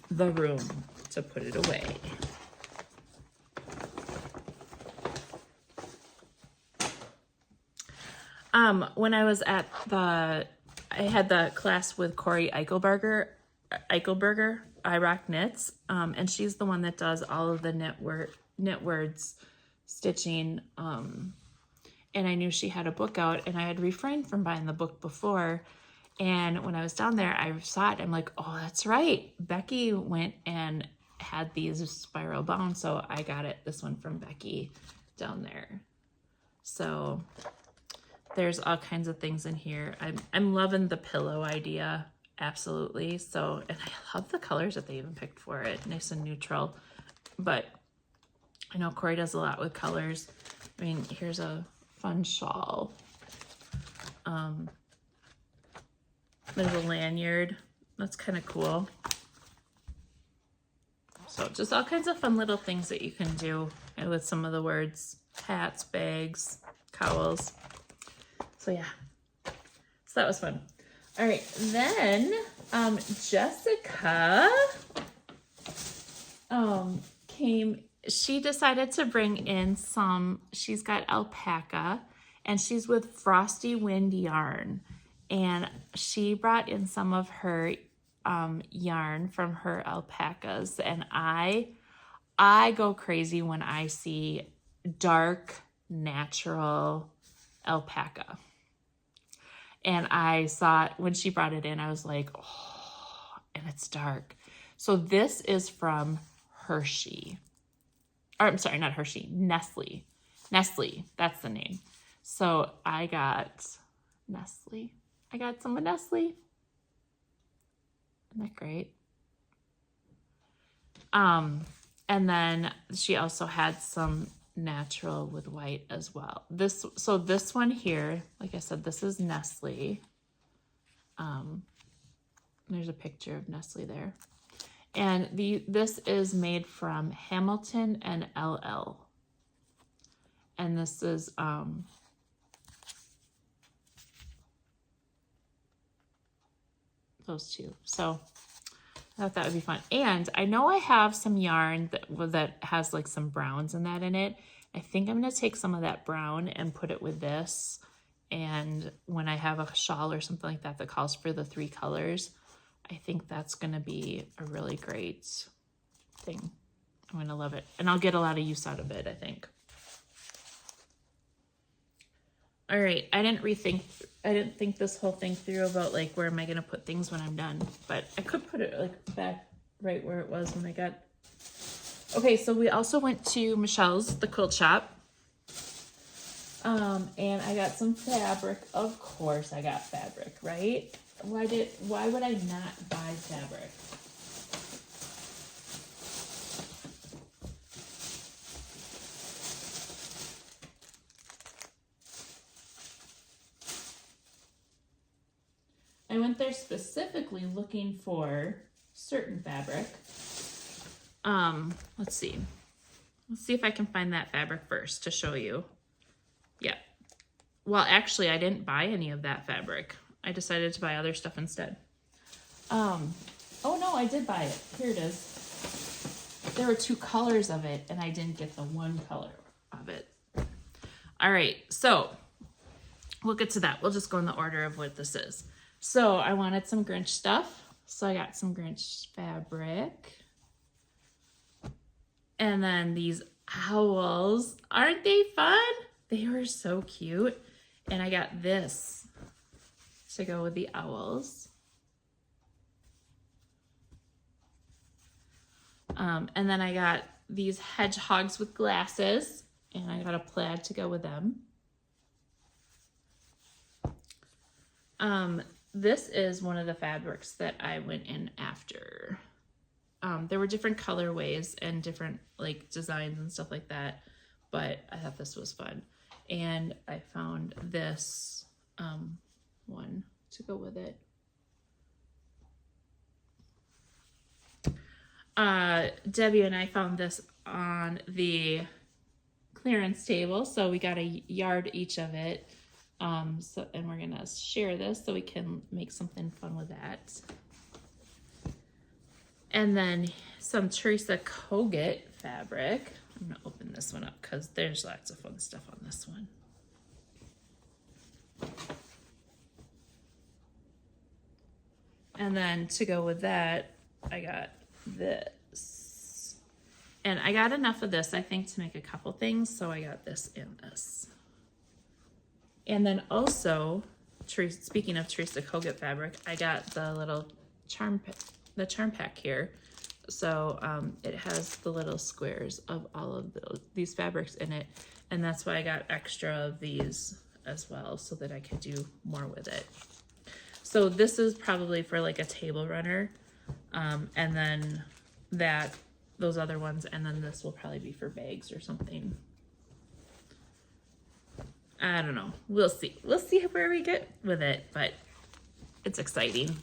the room to put it away. When I was at I had the class with Corey Eichelberger, I Rock Knits, and she's the one that does all of the knitwords stitching, and I knew she had a book out, and I had refrained from buying the book before, and when I was down there, I saw it, I'm like, oh, that's right, Becky went and had these spiral bound, so I got this one from Becky down there. So there's all kinds of things in here. I'm loving the pillow idea, absolutely. So, and I love the colors that they even picked for it, nice and neutral. But I know Corey does a lot with colors. I mean, here's a fun shawl. There's a lanyard. That's kind of cool. So just all kinds of fun little things that you can do with some of the words. Hats, bags, cowls. So yeah, so that was fun. All right, then Jessica came, she decided to bring in some, she's got alpaca, and she's with Frosty Wind Yarn, and she brought in some of her yarn from her alpacas, and I go crazy when I see dark, natural alpaca. And I saw it when she brought it in, I was like, oh, and it's dark. So this is from Hershey. Or I'm sorry, not Hershey, Nestle. Nestle, that's the name. So I got Nestle. I got some of Nestle. Isn't that great? And then she also had some natural with white as well. So this one here, like I said, this is Nestle. There's a picture of Nestle there. And this is made from Hamilton and LL. And this is those two. So I thought that would be fun. And I know I have some yarn that has like some browns and that in it. I think I'm going to take some of that brown and put it with this. And when I have a shawl or something like that that calls for the 3 colors, I think that's going to be a really great thing. I'm going to love it. And I'll get a lot of use out of it, I think. All right, I didn't think this whole thing through about like where am I gonna put things when I'm done, but I could put it like back right where it was when I got. Okay, so we also went to Michelle's, the quilt shop, and I got some fabric. Of course, I got fabric, right? Why would I not buy fabric? I went there specifically looking for certain fabric. Let's see. Let's see if I can find that fabric first to show you. Yeah. Well, actually, I didn't buy any of that fabric. I decided to buy other stuff instead. Oh no, I did buy it. Here it is. there were 2 colors of it and I didn't get the 1 color of it. All right, so we'll get to that. We'll just go in the order of what this is. So I wanted some Grinch stuff. So I got some Grinch fabric. And then these owls. Aren't they fun? They were so cute. And I got this to go with the owls. And then I got these hedgehogs with glasses, and I got a plaid to go with them. This is one of the fabrics that I went in after. There were different colorways and different like designs and stuff like that, but I thought this was fun. And I found this one to go with it. Debbie and I found this on the clearance table, so we got a yard each of it. And we're gonna share this so we can make something fun with that. And then some Teresa Kogut fabric. I'm gonna open this one up because there's lots of fun stuff on this one. And then to go with that, I got this. And I got enough of this, I think, to make a couple things, so I got this and this. And then also, speaking of Teresa Kogut fabric, I got the little charm pack here. So it has the little squares of all of these fabrics in it, and that's why I got extra of these as well, so that I could do more with it. So this is probably for like a table runner, and then those other ones, and then this will probably be for bags or something. I don't know. We'll see. We'll see where we get with it, but it's exciting.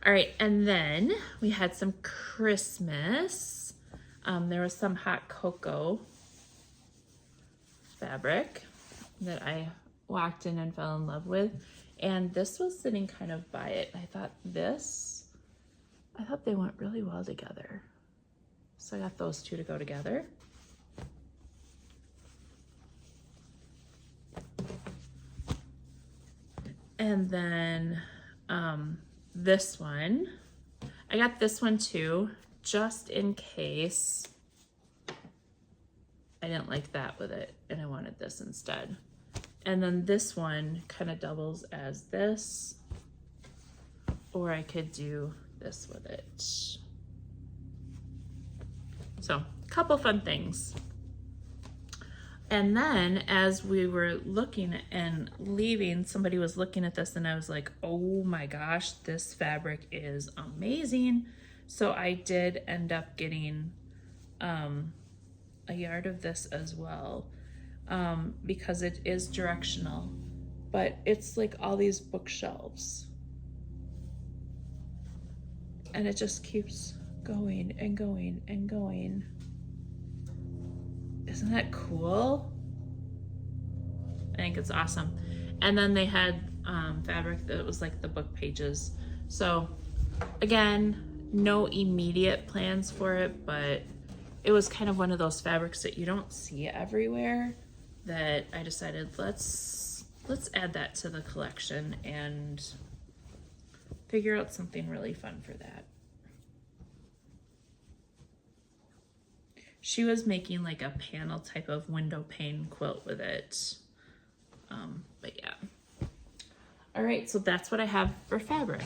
All right, and then we had some Christmas. There was some hot cocoa fabric that I walked in and fell in love with, and this was sitting kind of by it. I thought they went really well together. So I got those 2 to go together. And then this one, I got this one too, just in case I didn't like that with it and I wanted this instead. And then this one kind of doubles as this, or I could do this with it. So a couple fun things. And then as we were looking and leaving, somebody was looking at this and I was like, oh my gosh, this fabric is amazing. So I did end up getting a yard of this as well, because it is directional, but it's like all these bookshelves. And it just keeps going and going and going. Isn't that cool? I think it's awesome. And then they had fabric that was like the book pages. So again, no immediate plans for it, but it was kind of one of those fabrics that you don't see everywhere, that I decided let's add that to the collection and figure out something really fun for that. She was making like a panel type of window pane quilt with it. But yeah. All right, so that's what I have for fabric.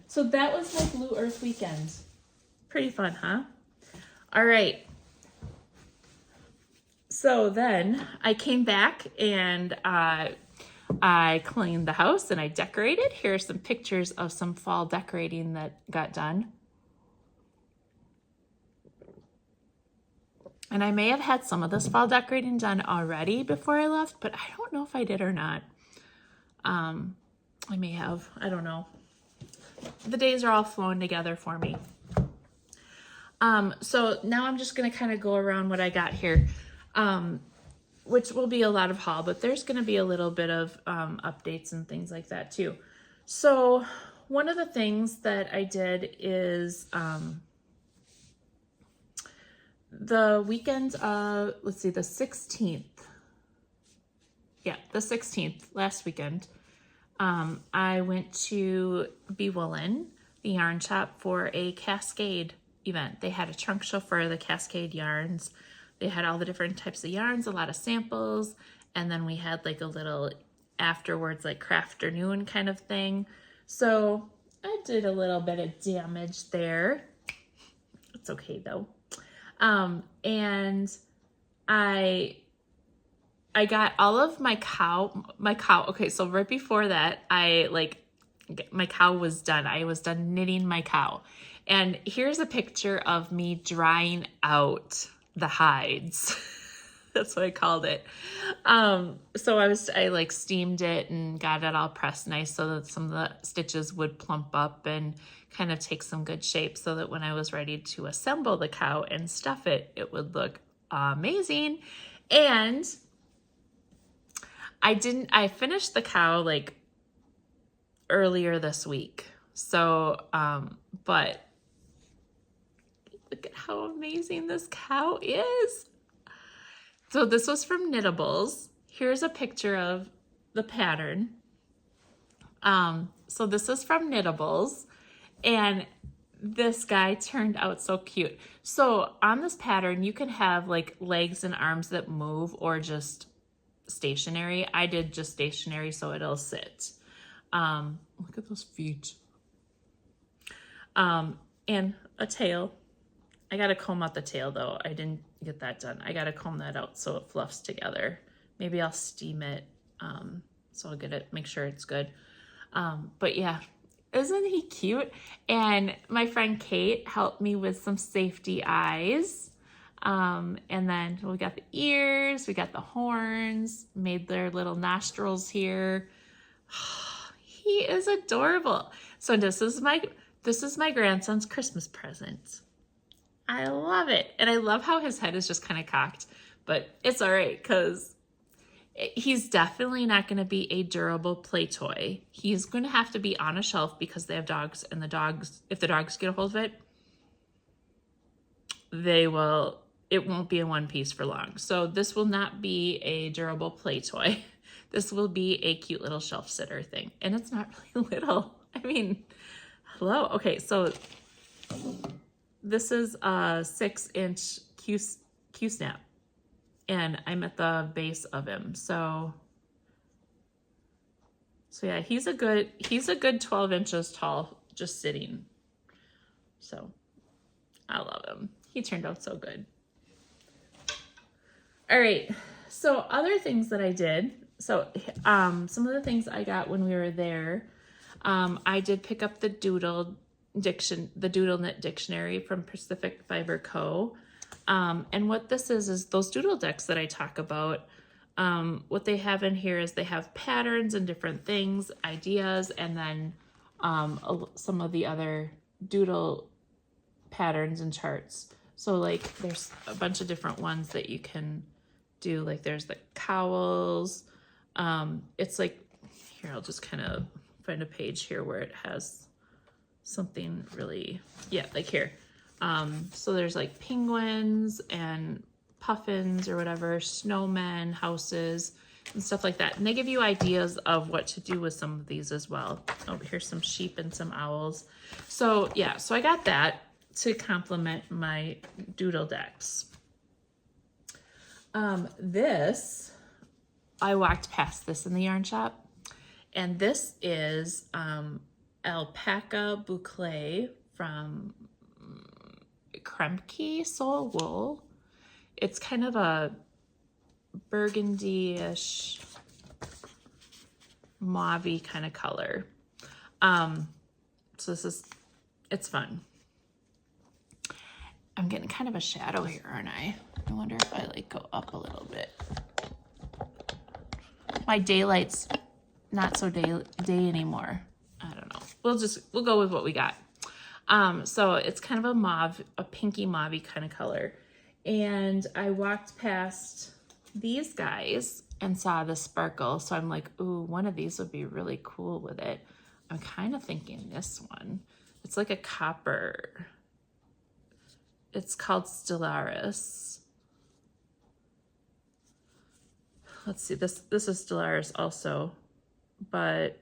So that was my Blue Earth weekend. Pretty fun, huh? All right. So then I came back and I cleaned the house and I decorated. Here are some pictures of some fall decorating that got done. And I may have had some of this fall decorating done already before I left, but I don't know if I did or not. I may have, I don't know. The days are all flowing together for me. So now I'm just gonna kind of go around what I got here, which will be a lot of haul, but there's gonna be a little bit of updates and things like that too. So one of the things that I did is, the weekend, let's see, the 16th. Yeah, the 16th, last weekend. I went to Be Woolen, the yarn shop, for a Cascade event. They had a trunk show for the Cascade yarns. They had all the different types of yarns, a lot of samples, and then we had like a little afterwards, like crafternoon kind of thing. So I did a little bit of damage there. It's okay though. And I got all of my cow. Okay, so right before that, my cow was done. I was done knitting my cow. And here's a picture of me drying out the hides. That's what I called it. So I like steamed it and got it all pressed nice so that some of the stitches would plump up and kind of take some good shape so that when I was ready to assemble the cow and stuff it, it would look amazing. And I finished the cow like earlier this week. So, but look at how amazing this cow is. So this was from Knittables. Here's a picture of the pattern. So this is from Knittables, and this guy turned out so cute. So on this pattern, you can have like legs and arms that move or just stationary. I did just stationary so it'll sit. Look at those feet. And a tail. I gotta comb out the tail though. I didn't get that done. I gotta comb that out so it fluffs together. Maybe I'll steam it. So I'll get it, make sure it's good. But yeah, isn't he cute? And my friend Kate helped me with some safety eyes. And then we got the ears, we got the horns, made their little nostrils here. He is adorable. So this is my grandson's Christmas present. I love it. And I love how his head is just kind of cocked, but it's all right because he's definitely not going to be a durable play toy. He's going to have to be on a shelf because they have dogs, and if the dogs get a hold of it, it won't be in one piece for long. So this will not be a durable play toy. This will be a cute little shelf sitter thing. And it's not really little. I mean, hello. Okay, so this is a 6-inch Q-snap. And I'm at the base of him. So yeah, he's a good 12 inches tall, just sitting. So I love him. He turned out so good. All right, so other things that I did. So some of the things I got when we were there, I did pick up the Doodle Knit Dictionary from Pacific Fiber Co. And what this is those doodle decks that I talk about. What they have in here is they have patterns and different things, ideas, and then some of the other doodle patterns and charts. So like there's a bunch of different ones that you can do. Like there's the cowls. It's like, here, I'll just kind of find a page here where it has something really, yeah, like here. So there's like penguins and puffins or whatever, snowmen, houses, and stuff like that. And they give you ideas of what to do with some of these as well. Oh, here's some sheep and some owls. So yeah, so I got that to complement my doodle decks. I walked past this in the yarn shop, and this is alpaca boucle from Kremke Soul Wool. It's kind of a burgundy-ish, mauve-y kind of color. So it's fun. I'm getting kind of a shadow here, aren't I? I wonder if I like go up a little bit. My daylight's not so day anymore. I don't know. We'll go with what we got. So it's kind of a pinky mauve kind of color. And I walked past these guys and saw the sparkle. So I'm like, ooh, one of these would be really cool with it. I'm kind of thinking this one. It's like a copper. It's called Stellaris. Let's see, this is Stellaris also, but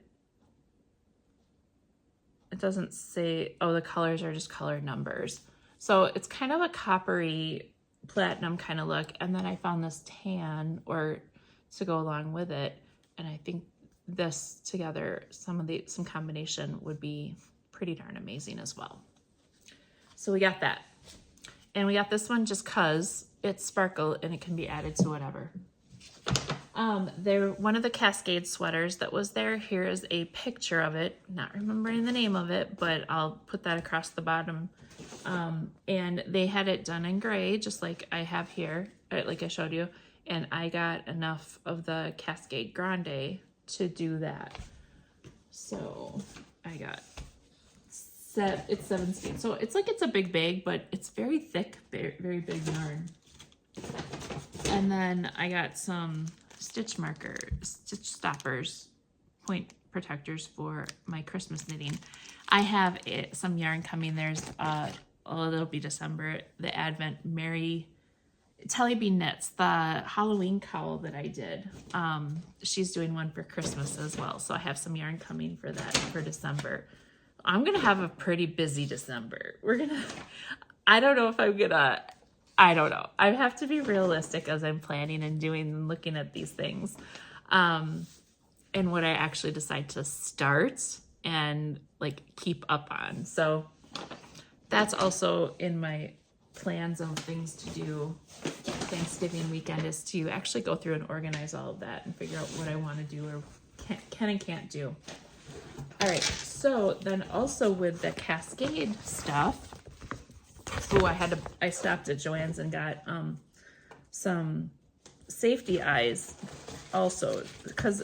it doesn't say, oh, the colors are just colored numbers. So it's kind of a coppery platinum kind of look. And then I found this tan or to go along with it. And I think this together, some combination would be pretty darn amazing as well. So we got that. And we got this one just cause it's sparkle and it can be added to whatever. One of the Cascade sweaters that was there, here is a picture of it, not remembering the name of it, but I'll put that across the bottom. And they had it done in gray, just like I have here, like I showed you. And I got enough of the Cascade Grande to do that. So I got it's 17. So it's like it's a big bag, but it's very thick, very big yarn. And then I got some stitch stoppers, point protectors for my Christmas knitting. I have some yarn coming. There's it'll be December, the Advent Mary Telly Bee Knits, the Halloween cowl that I did. She's doing one for Christmas as well. So I have some yarn coming for that for December. I'm gonna have a pretty busy December. I don't know. I have to be realistic as I'm planning and doing and looking at these things. And what I actually decide to start and like keep up on. So that's also in my plans of things to do Thanksgiving weekend, is to actually go through and organize all of that and figure out what I want to do or can and can't do. All right, so then also with the Cascade stuff, I stopped at Joann's and got some safety eyes also, because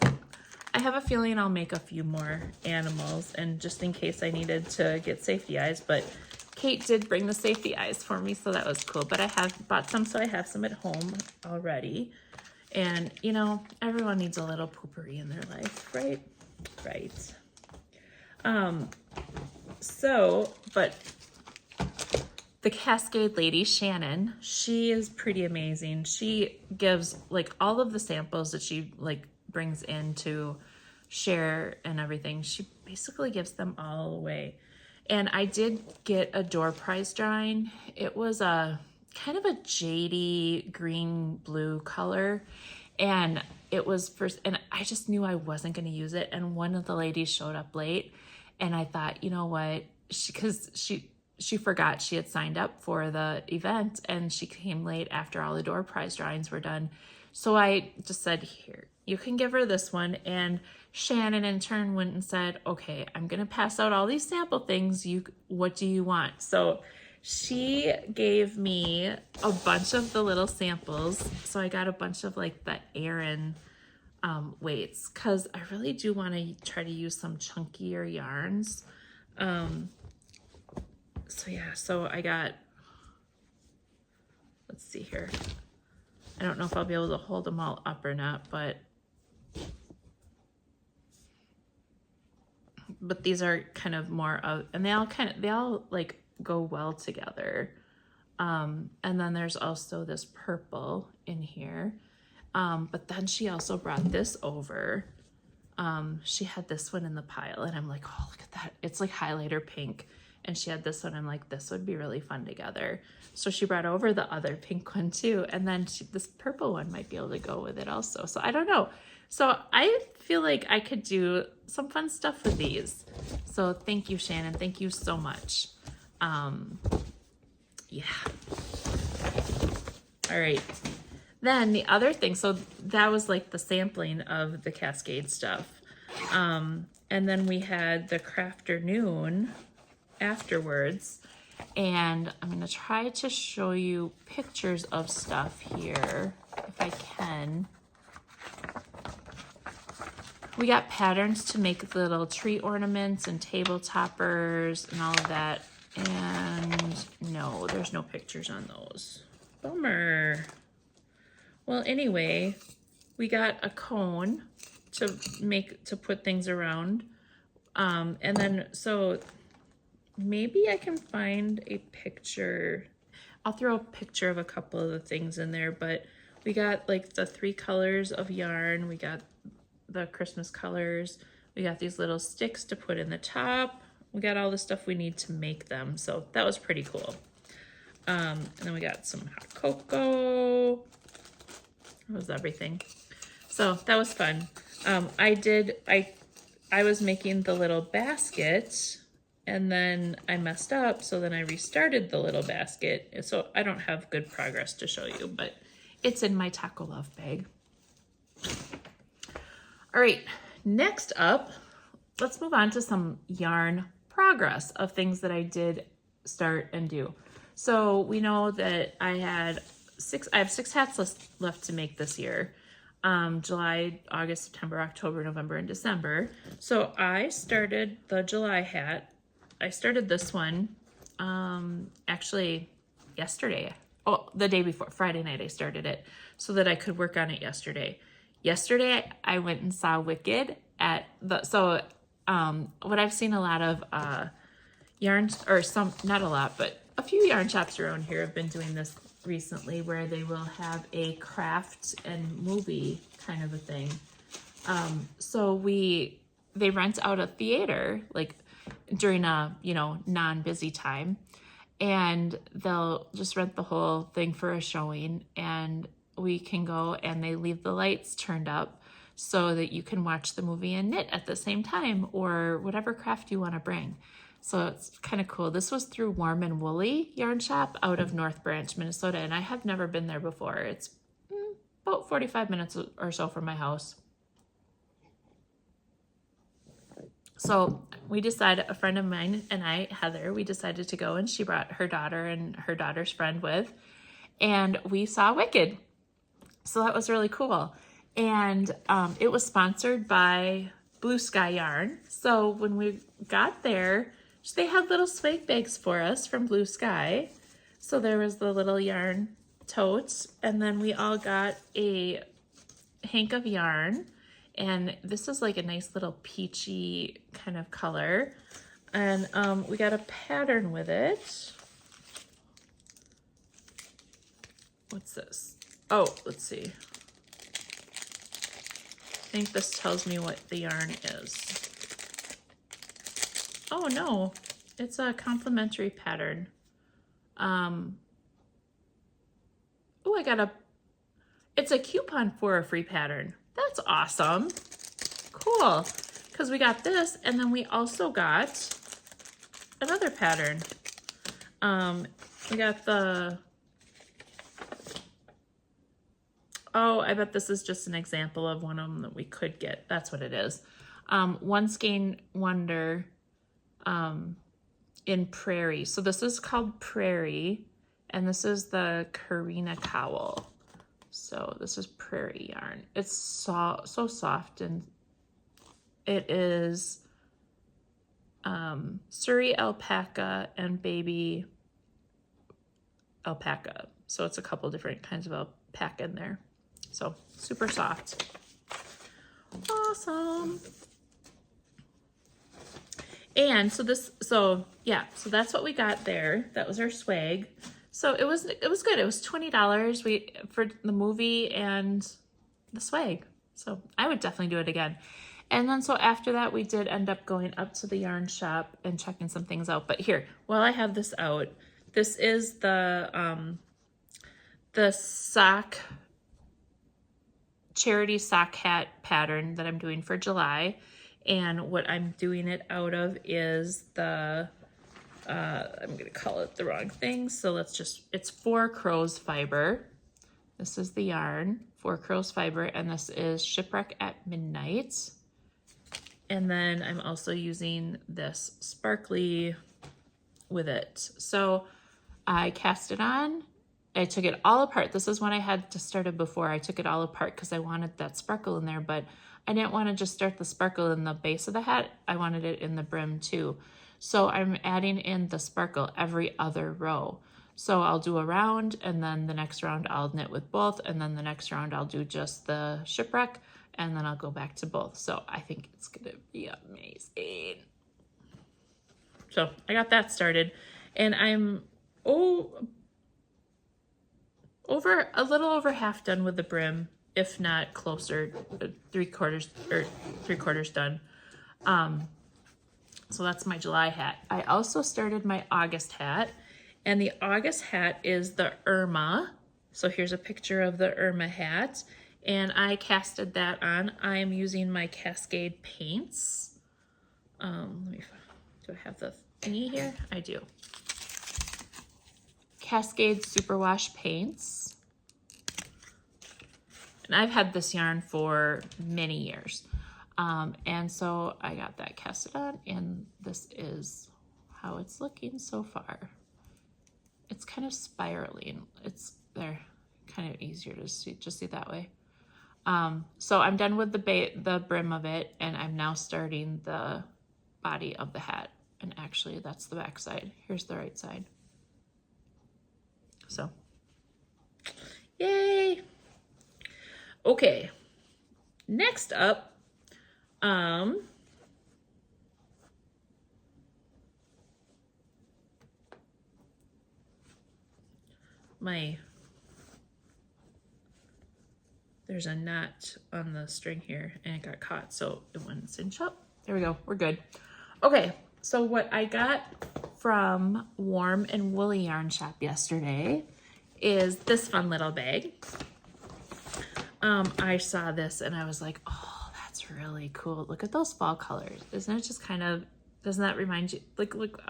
I have a feeling I'll make a few more animals, and just in case I needed to get safety eyes, but Kate did bring the safety eyes for me, so that was cool. But I have bought some, so I have some at home already. And, you know, everyone needs a little poopery in their life, right? Right. But the Cascade lady, Shannon, she is pretty amazing. She gives, like, all of the samples that she, like, brings in to share and everything. She basically gives them all away. And I did get a door prize drawing. It was a kind of a jadey green blue color. And it was first, and I just knew I wasn't going to use it. And one of the ladies showed up late, and I thought, you know what? Because she forgot she had signed up for the event, and she came late after all the door prize drawings were done. So I just said, here, you can give her this one. And Shannon in turn went and said, okay, I'm going to pass out all these sample things. What do you want? So she gave me a bunch of the little samples. So I got a bunch of like the Aran weights, because I really do want to try to use some chunkier yarns. So yeah, so I got, let's see here. I don't know if I'll be able to hold them all up or not, but these are kind of more of, and they all like go well together. And then there's also this purple in here. But then she also brought this over. She had this one in the pile, and I'm like, oh, look at that. It's like highlighter pink. And she had this one. I'm like, this would be really fun together. So she brought over the other pink one too. And then this purple one might be able to go with it also. So I don't know. So I feel like I could do some fun stuff with these. So thank you, Shannon. Thank you so much. Yeah. All right. Then the other thing, so that was like the sampling of the Cascade stuff. And then we had the Crafternoon afterwards, and I'm going to try to show you pictures of stuff here if I can. We got patterns to make little tree ornaments and table toppers and all of that, and no, there's no pictures on those. Bummer. Well, anyway, we got a cone to put things around, and then so maybe I can find a picture. I'll throw a picture of a couple of the things in there, but we got like the 3 colors of yarn. We got the Christmas colors. We got these little sticks to put in the top. We got all the stuff we need to make them. So that was pretty cool. And then we got some hot cocoa. That was everything. So that was fun. I was making the little basket and then I messed up. So then I restarted the little basket. So I don't have good progress to show you, but it's in my Taco Love bag. All right, next up, let's move on to some yarn progress of things that I did start and do. So we know that I have 6 hats left to make this year. July, August, September, October, November, and December. So I started the July hat. I started this one actually yesterday. Oh, the day before, Friday night I started it so that I could work on it yesterday. Yesterday I went and saw Wicked at what I've seen a lot of yarns, or some, not a lot, but a few yarn shops around here have been doing this recently, where they will have a craft and movie kind of a thing. So they rent out a theater like during a, non-busy time, and they'll just rent the whole thing for a showing, and we can go, and they leave the lights turned up so that you can watch the movie and knit at the same time, or whatever craft you want to bring. So it's kind of cool. This was through Warm and Woolly Yarn Shop out of North Branch, Minnesota, and I have never been there before. It's about 45 minutes or so from my house. So we decided, a friend of mine and I, Heather, we decided to go, and she brought her daughter and her daughter's friend with, and we saw Wicked. So that was really cool. And it was sponsored by Blue Sky Yarn. So when we got there, they had little swag bags for us from Blue Sky. So there was the little yarn totes, and then we all got a hank of yarn, and this is like a nice little peachy kind of color, and we got a pattern with it. What's this? Oh, let's see. I think this tells me what the yarn is. Oh no, it's a complimentary pattern. Oh, it's a coupon for a free pattern. That's awesome. Cool. Because we got this, and then we also got another pattern. We got the, oh, I bet this is just an example of one of them that we could get. That's what it is. One Skein Wonder in Prairie. So this is called Prairie, and this is the Karina Cowl. So this is Prairie yarn. It's so soft, and it is Surrey alpaca and baby alpaca. So it's a couple different kinds of alpaca in there. So super soft. Awesome. And so that's what we got there. That was our swag. So it was good. It was $20 for the movie and the swag. So I would definitely do it again. And then so after that, we did end up going up to the yarn shop and checking some things out. But here, while I have this out, this is the sock, charity sock hat pattern that I'm doing for July. And what I'm doing it out of is the, I'm going to call it the wrong thing. So it's 4 Crows fiber. This is the yarn, 4 Crows fiber, and this is Shipwreck at Midnight. And then I'm also using this sparkly with it. So I cast it on. I took it all apart. This is when I had to start it before. I took it all apart because I wanted that sparkle in there, but I didn't want to just start the sparkle in the base of the hat. I wanted it in the brim too. So I'm adding in the sparkle every other row. So I'll do a round, and then the next round I'll knit with both, and then the next round I'll do just the shipwreck, and then I'll go back to both. So I think it's gonna be amazing. So I got that started, and I'm a little over half done with the brim, if not closer, 3/4 done. So that's my July hat. I also started my August hat, and the August hat is the Irma. So here's a picture of the Irma hat, and I casted that on. I am using my Cascade paints. Do I have the thingy here? I do. Cascade Superwash paints. And I've had this yarn for many years. And so I got that casted on, and this is how it's looking so far. It's kind of spiraling. They're kind of easier to see, just see that way. So I'm done with the brim of it, and I'm now starting the body of the hat. And actually that's the back side. Here's the right side. So, yay. Okay, next up, there's a knot on the string here and it got caught, so it wouldn't cinch up. There we go, we're good. Okay, so what I got from Warm and Woolly Yarn Shop yesterday is this fun little bag. I saw this and I was like, oh, that's really cool. Look at those fall colors. Isn't it just kind of, doesn't that remind you? Like, look,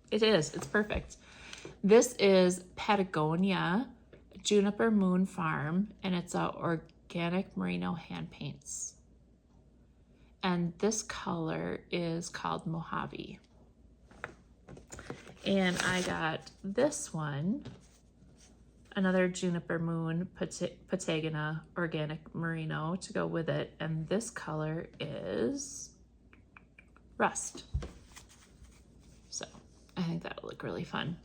it is, it's perfect. This is Patagonia Juniper Moon Farm, and it's a organic merino hand paints. And this color is called Mojave. And I got this one, another Juniper Moon Patagonia Organic Merino to go with it. And this color is Rust. So I think that'll look really fun.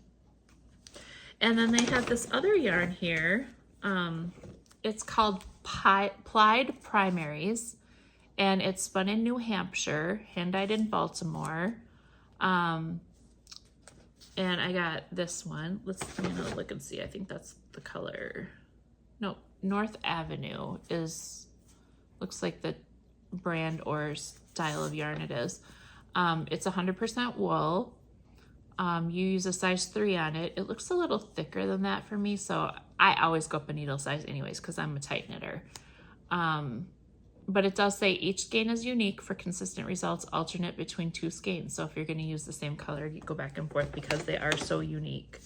And then they have this other yarn here. It's called Plied Primaries, and it's spun in New Hampshire, hand-dyed in Baltimore. And I got this one. I'm gonna look and see. I think that's the color. No, North Avenue looks like the brand or style of yarn it is. It's 100% wool. You use a size 3 on it. It looks a little thicker than that for me, so I always go up a needle size anyways because I'm a tight knitter. But it does say each skein is unique. For consistent results, alternate between 2 skeins. So if you're going to use the same color, you go back and forth because they are so unique.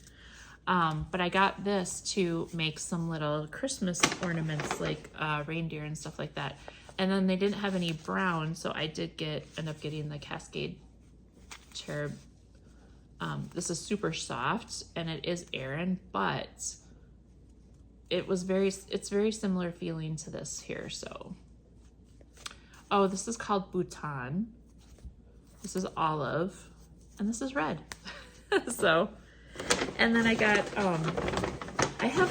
But I got this to make some little Christmas ornaments like reindeer and stuff like that. And then they didn't have any brown, so I did end up getting the Cascade Cherub. This is super soft and it is Aran, but it's very similar feeling to this here. So, oh, this is called Bhutan. This is olive, and this is red. So, and then I got, I have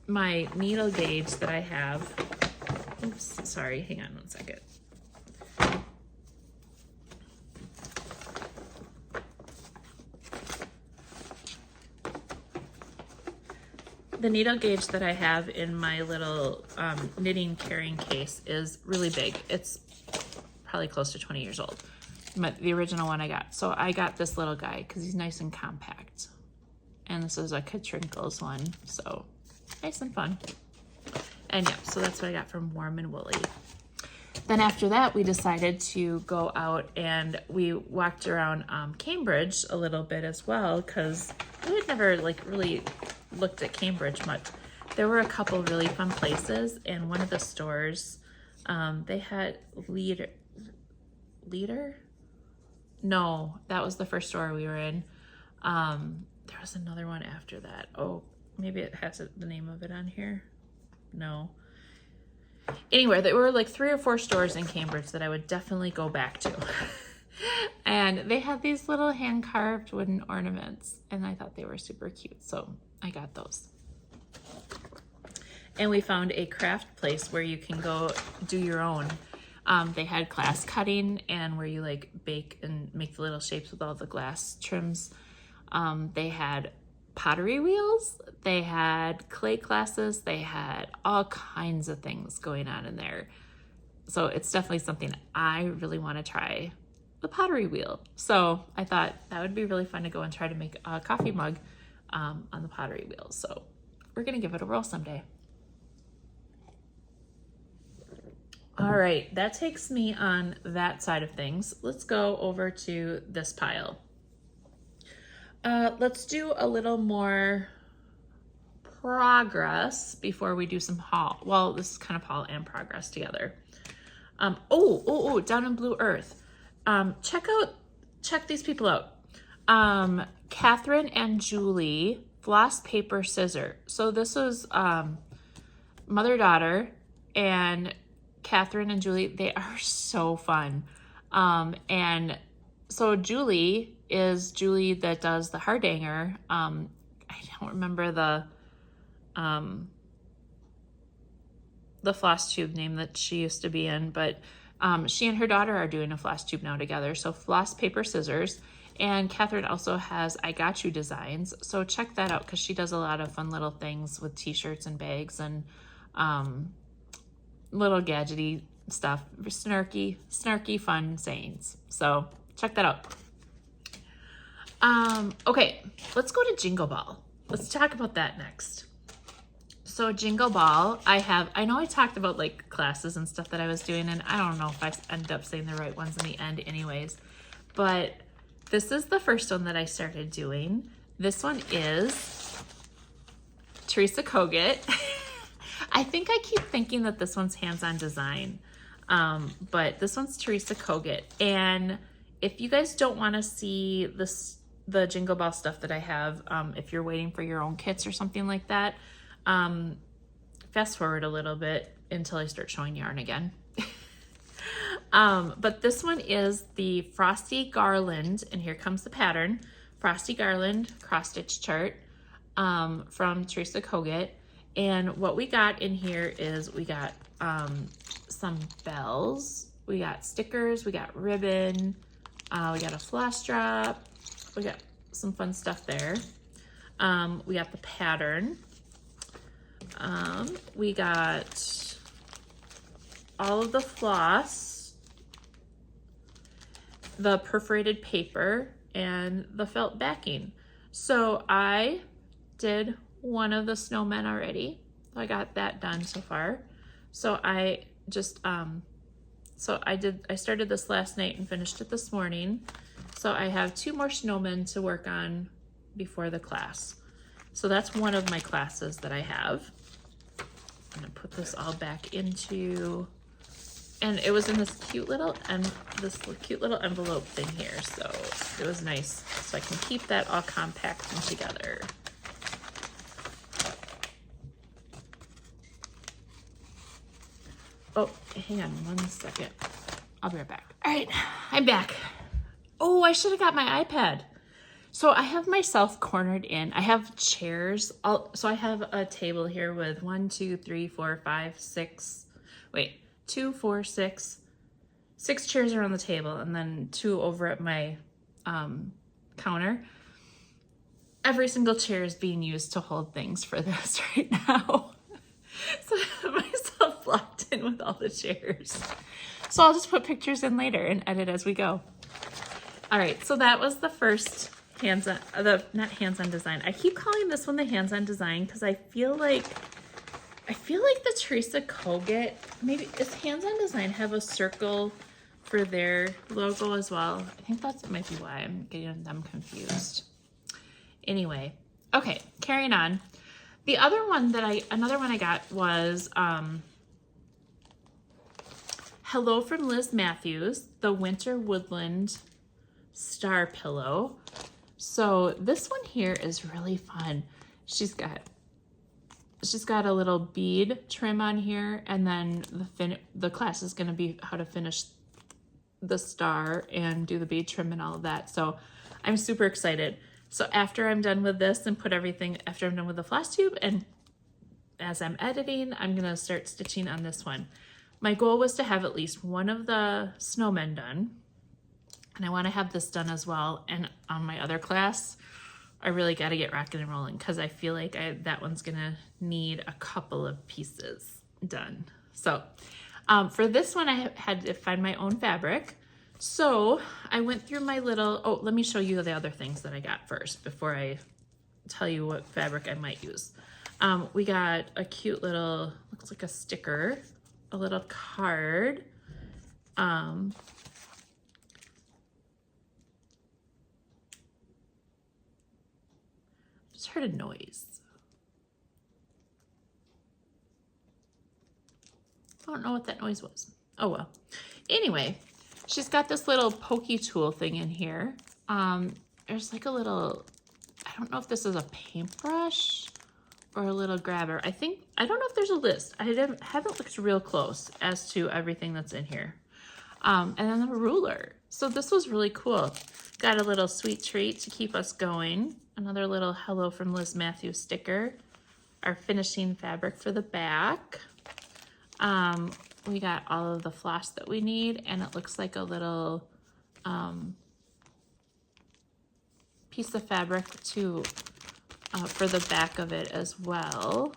my needle gauge that I have. Oops, sorry, hang on one second. The needle gauge that I have in my little knitting carrying case is really big. It's probably close to 20 years old. The original one I got. So I got this little guy because he's nice and compact. And this is a Katrinkles one, so nice and fun. And yeah, so that's what I got from Warm and Woolly. Then after that, we decided to go out and we walked around Cambridge a little bit as well because we had never really looked at Cambridge much. There were a couple really fun places, and one of the stores, they had Leader? No, that was the first store we were in. There was another one after that. Oh, maybe it has the name of it on here. No. Anyway, there were like 3 or 4 stores in Cambridge that I would definitely go back to. And they had these little hand-carved wooden ornaments, and I thought they were super cute, so I got those. And we found a craft place where you can go do your own. They had glass cutting and where you like bake and make the little shapes with all the glass trims. They had pottery wheels they had clay classes, they had all kinds of things going on in there. So it's definitely something I really want to try, the pottery wheel. So I thought that would be really fun to go and try to make a coffee mug on the pottery wheel. So we're gonna give it a whirl someday. All right, that takes me on that side of things. Let's go over to this pile. Let's do a little more progress before we do some haul. Well, this is kind of haul and progress together. Down in Blue Earth. Check these people out. Catherine and Julie, Floss, Paper, Scissor. So this was mother-daughter, and Catherine and Julie, they are so fun. And so Julie is Julie that does the hardanger. I don't remember the FlossTube name that she used to be in, but she and her daughter are doing a FlossTube now together. So Floss, Paper, Scissors. And Catherine also has I Got You designs. So check that out because she does a lot of fun little things with t-shirts and bags and little gadgety stuff, snarky fun sayings. So check that out. Okay, let's go to Jingle Ball. Let's talk about that next. So Jingle Ball, I know I talked about like classes and stuff that I was doing, and I don't know if I ended up saying the right ones in the end anyways, but this is the first one that I started doing. This one is Teresa Kogut. I think I keep thinking that this one's hands-on design, but this one's Teresa Kogut. And if you guys don't want to see the Jingle Ball stuff that I have, if you're waiting for your own kits or something like that, fast forward a little bit until I start showing yarn again. But this one is the Frosty Garland, and here comes the pattern, Frosty Garland cross stitch chart from Teresa Kogut. And what we got in here is we got some bells, we got stickers, we got ribbon, we got a floss drop, we got some fun stuff there. We got the pattern. We got all of the floss, the perforated paper, and the felt backing. So I did one of the snowmen already. I got that done so far. So I just, I started this last night and finished it this morning. So I have 2 more snowmen to work on before the class. So that's one of my classes that I have. I'm gonna put this all back into, and it was in this cute little envelope thing here. So it was nice. So I can keep that all compact and together. Oh, hang on 1 second. I'll be right back. All right, I'm back. Oh, I should have got my iPad. So I have myself cornered in. I have chairs. So I have a table here with 1, 2, 3, 4, 5, 6. Wait, 2, 4, 6. 6 chairs around the table, and then 2 over at my counter. Every single chair is being used to hold things for this right now. So I have myself locked in with all the chairs. So I'll just put pictures in later and edit as we go. All right, so that was the first not hands-on design. I keep calling this one the hands-on design because I feel like the Teresa Kogut, maybe does hands-on design have a circle for their logo as well? I think that might be why I'm getting them confused. Anyway, okay, carrying on. The other one another one I got was Hello from Liz Matthews, the Winter Woodland Star Pillow. So this one here is really fun. She's got a little bead trim on here, and then the class is going to be how to finish the star and do the bead trim and all of that. So I'm super excited. So after I'm done with this and after I'm done with the FlossTube, and as I'm editing, I'm going to start stitching on this one. My goal was to have at least one of the snowmen done, and I want to have this done as well. And on my other class, I really got to get rocking and rolling because I feel like that one's gonna need a couple of pieces done. So for this one, I had to find my own fabric. So I went through my little, oh, let me show you the other things that I got first before I tell you what fabric I might use. We got a cute little, looks like a sticker, a little card. Just heard a noise. I don't know what that noise was. Oh well. Anyway, she's got this little pokey tool thing in here. There's like a little, I don't know if this is a paintbrush or a little grabber. I don't know if there's a list. I haven't looked real close as to everything that's in here. And then the ruler. So this was really cool. Got a little sweet treat to keep us going. Another little hello from Liz Matthews sticker. Our finishing fabric for the back. We got all of the floss that we need, and it looks like a little piece of fabric to for the back of it as well.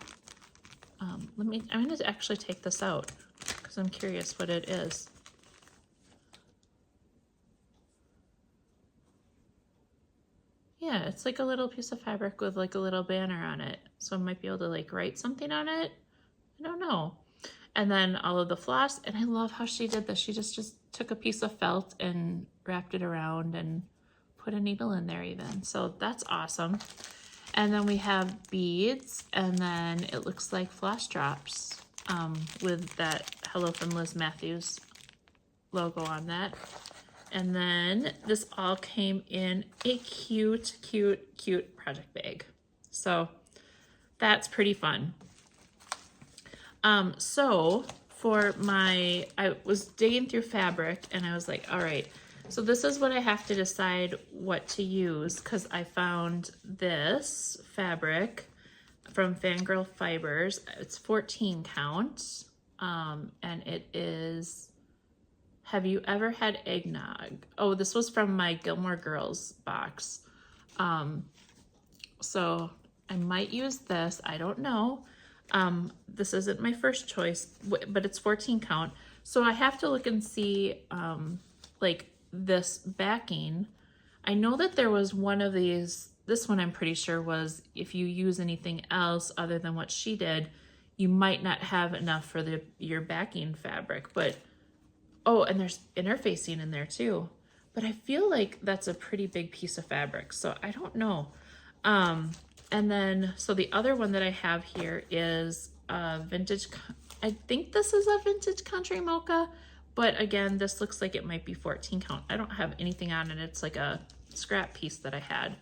I'm going to actually take this out because I'm curious what it is. Yeah, it's like a little piece of fabric with like a little banner on it. So I might be able to like write something on it. I don't know. And then all of the floss, and I love how she did this. She just took a piece of felt and wrapped it around and put a needle in there even. So that's awesome. And then we have beads, and then it looks like floss drops with that hello from Liz Matthews logo on that. And then this all came in a cute, cute, cute project bag. So that's pretty fun. So for I was digging through fabric and I was like, all right, so this is what I have to decide what to use, because I found this fabric from Fangirl Fibers. It's 14 count, and it is, have you ever had eggnog? Oh, this was from my Gilmore Girls box. So I might use this, I don't know. This isn't my first choice, but it's 14 count. So I have to look and see, like this backing. I know that there was one of these, this one I'm pretty sure was, if you use anything else other than what she did, you might not have enough for your backing fabric, but, oh, and there's interfacing in there too. But I feel like that's a pretty big piece of fabric, so I don't know. And then, so the other one that I have here is vintage, I think this is a vintage country mocha, but again, this looks like it might be 14 count. I don't have anything on it. It's like a scrap piece that I had.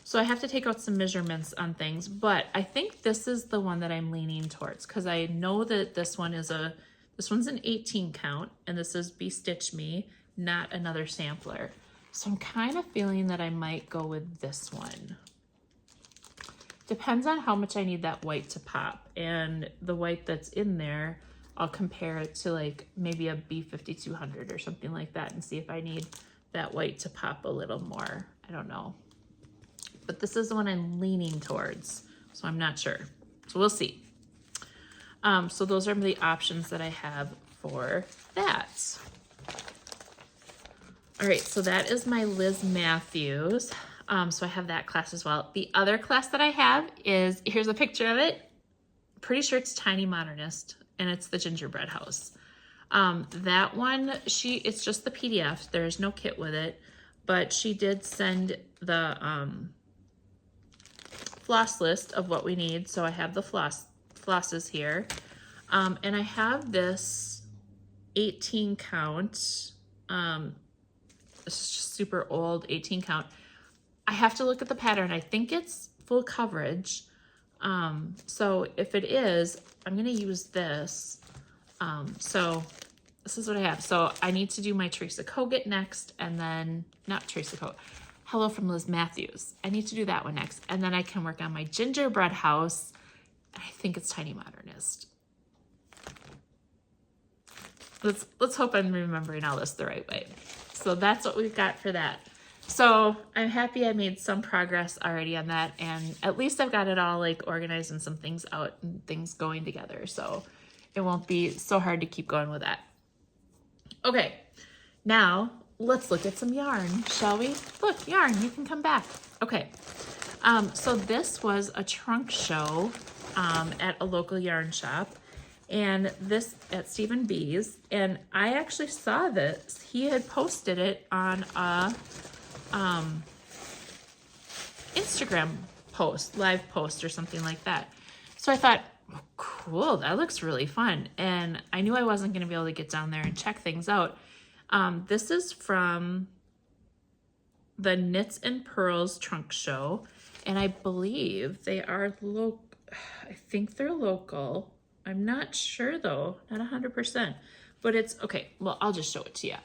So I have to take out some measurements on things, but I think this is the one that I'm leaning towards, because I know that this one is this one's an 18 count, and this is Be Stitch Me, not another sampler. So I'm kind of feeling that I might go with this one. Depends on how much I need that white to pop, and the white that's in there, I'll compare it to like maybe a B5200 or something like that and see if I need that white to pop a little more. I don't know. But this is the one I'm leaning towards, so I'm not sure. So we'll see. So those are the options that I have for that. All right, so that is my Liz Matthews. So I have that class as well. The other class that I have is, here's a picture of it. Pretty sure it's Tiny Modernist, and it's the gingerbread house. That one, it's just the PDF. There's no kit with it, but she did send the floss list of what we need. So I have the flosses here. And I have this 18 count. This is just super old 18 count. I have to look at the pattern. I think it's full coverage. So if it is, I'm going to use this. So this is what I have. So I need to do my Teresa Kogut next, and then, not Teresa Kogut, Hello from Liz Matthews. I need to do that one next. And then I can work on my gingerbread house. I think it's Tiny Modernist. Let's hope I'm remembering all this the right way. So that's what we've got for that. So I'm happy I made some progress already on that, and at least I've got it all like organized and some things out and things going together, so it won't be so hard to keep going with that. Okay, now let's look at some yarn, shall we? Look, yarn, you can come back. Okay, so this was a trunk show at a local yarn shop, and this at Stephen B's, and I actually saw this. He had posted it on a Instagram post, live post or something like that. So I thought, oh, cool, that looks really fun. And I knew I wasn't going to be able to get down there and check things out. This is from the Knits and Pearls Trunk Show. And I believe they are local. I think they're local. I'm not sure though, not 100%. But it's, okay, well, I'll just show it to you.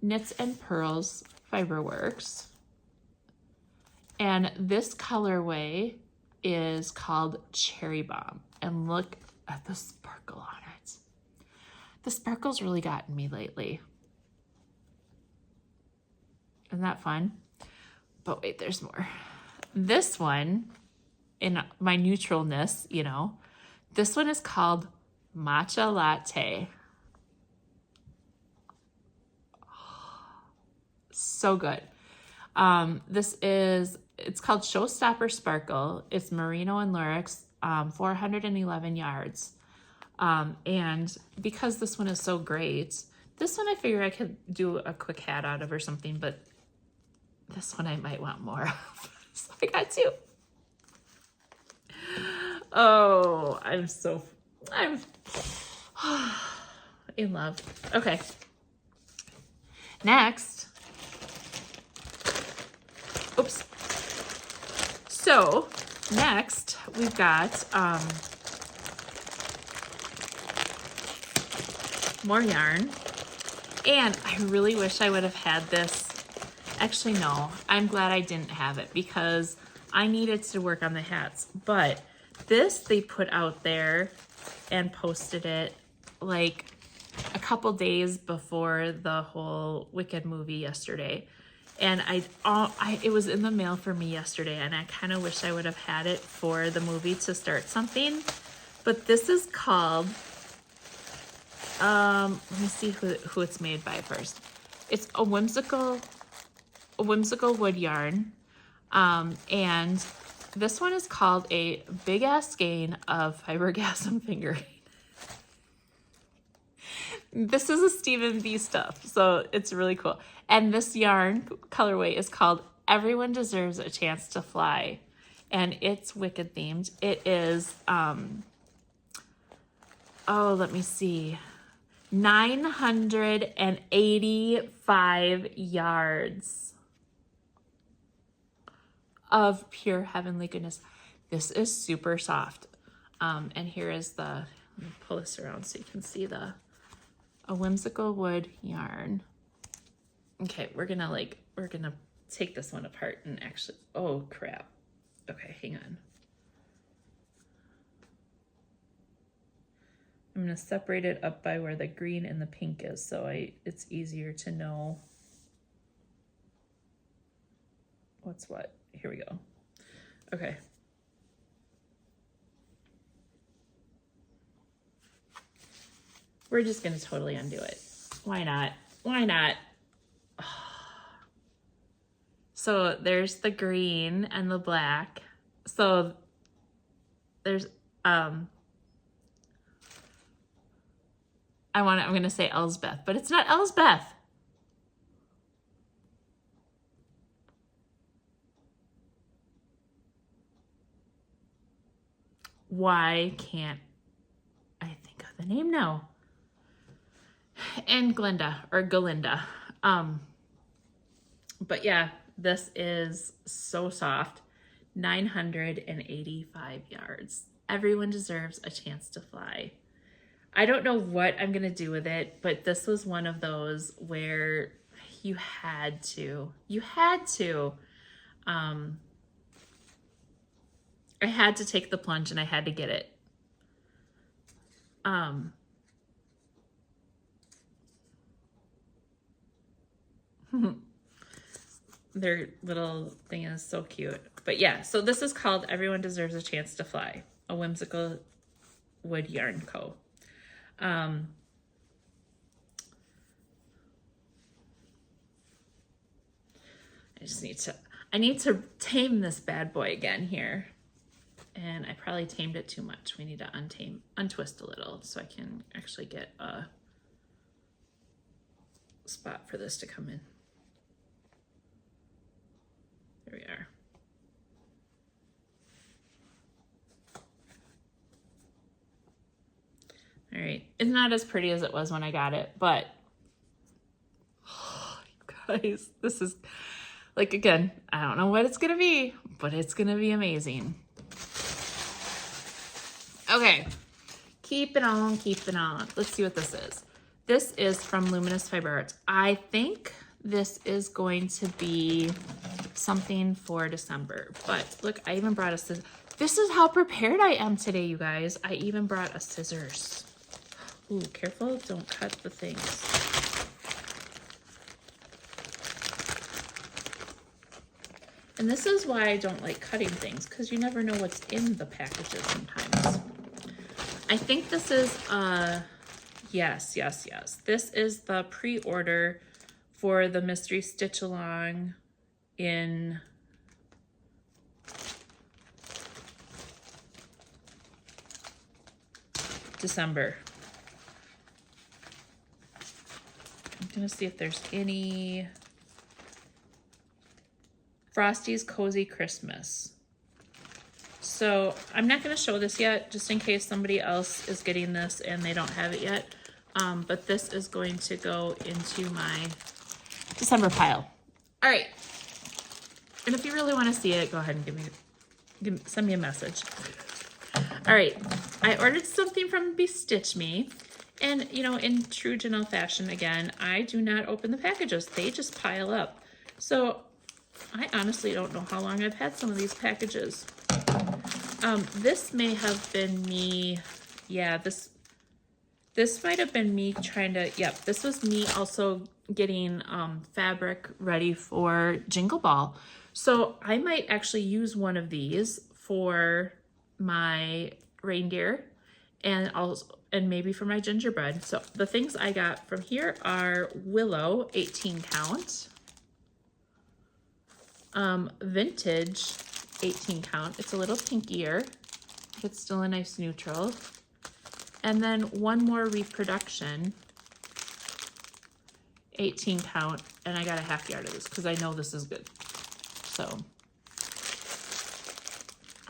Knits and Pearls Fiberworks. And this colorway is called Cherry Bomb. And look at the sparkle on it. The sparkle's really gotten me lately. Isn't that fun? But wait, there's more. This one, in my neutralness, you know, this one is called Matcha Latte. So good. It's called Showstopper Sparkle. It's merino and lurex, 411 yards. And because this one is so great, this one I figure I could do a quick hat out of or something, but this one I might want more of. So I got two. Oh, I'm in love. Okay. Next. Oops. So next we've got more yarn, and I really wish I would have had this. Actually, no, I'm glad I didn't have it because I needed to work on the hats, but this they put out there and posted it like a couple days before the whole Wicked movie yesterday. And it was in the mail for me yesterday, and I kind of wish I would have had it for the movie to start something. But this is called, let me see who it's made by first. It's a whimsical wood yarn, and this one is called a Big Ass Skein of Fibergasm Fingering. This is a Stephen B stuff, so it's really cool. And this yarn colorway is called Everyone Deserves a Chance to Fly, and it's Wicked themed. It is, let me see, 985 yards of pure heavenly goodness. This is super soft. And here is let me pull this around so you can see a whimsical wood yarn. Okay, we're gonna take this one apart and actually, oh crap. Okay, hang on. I'm gonna separate it up by where the green and the pink is, so it's easier to know what's what. Here we go. Okay. We're just gonna totally undo it. Why not? Why not? So there's the green and the black. So there's, I'm gonna say Elsbeth, but it's not Elsbeth. Why can't I think of the name now? And Glenda or Galinda. But yeah, this is so soft. 985 yards. Everyone deserves a chance to fly. I don't know what I'm gonna do with it, but this was one of those where you had to. I had to take the plunge and I had to get it. their little thing is so cute. But yeah, so this is called Everyone Deserves a Chance to Fly, a whimsical wood yarn co. I need to tame this bad boy again here. And I probably tamed it too much. We need to untwist a little so I can actually get a spot for this to come in. There we are. All right, it's not as pretty as it was when I got it, but oh, you guys, this is like, again, I don't know what it's gonna be, but it's gonna be amazing. Okay, keep it on, keep it on. Let's see what this is. This is from Luminous Fiber Arts. I think this is going to be something for December, but look, I even brought a scissors. This is how prepared I am today, you guys. I even brought a scissors. Ooh, careful, don't cut the things. And this is why I don't like cutting things, because you never know what's in the packages sometimes. I think this is, yes. This is the pre-order for the Mystery Stitch Along in December. I'm gonna see if there's any Frosty's Cozy Christmas. So I'm not going to show this yet, just in case somebody else is getting this and they don't have it yet. But this is going to go into my December pile. All right. And if you really want to see it, go ahead and send me a message. All right. I ordered something from Bestitch Me. And, you know, in true Jingle fashion, again, I do not open the packages. They just pile up. So I honestly don't know how long I've had some of these packages. This may have been me, yeah, this might have been me trying to, yep, this was me also getting fabric ready for Jingle Ball. So I might actually use one of these for my reindeer and maybe for my gingerbread. So the things I got from here are Willow 18 count. Vintage 18 count. It's a little pinkier, but it's still a nice neutral. And then one more reproduction 18 count, and I got a half yard of this because I know this is good. So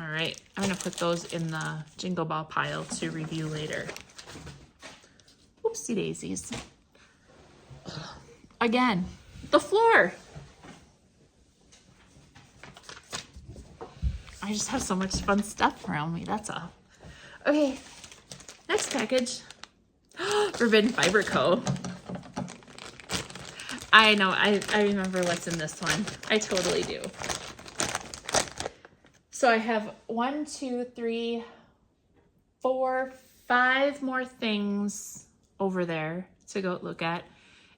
all right, I'm gonna put those in the Jingle Ball pile to review later. Oopsie daisies. Again, the floor. I just have so much fun stuff around me, that's all. Okay, next package. Forbidden Fiber Co. I know, I remember what's in this one. I totally do. So I have 1, 2, 3, 4, 5 more things over there to go look at.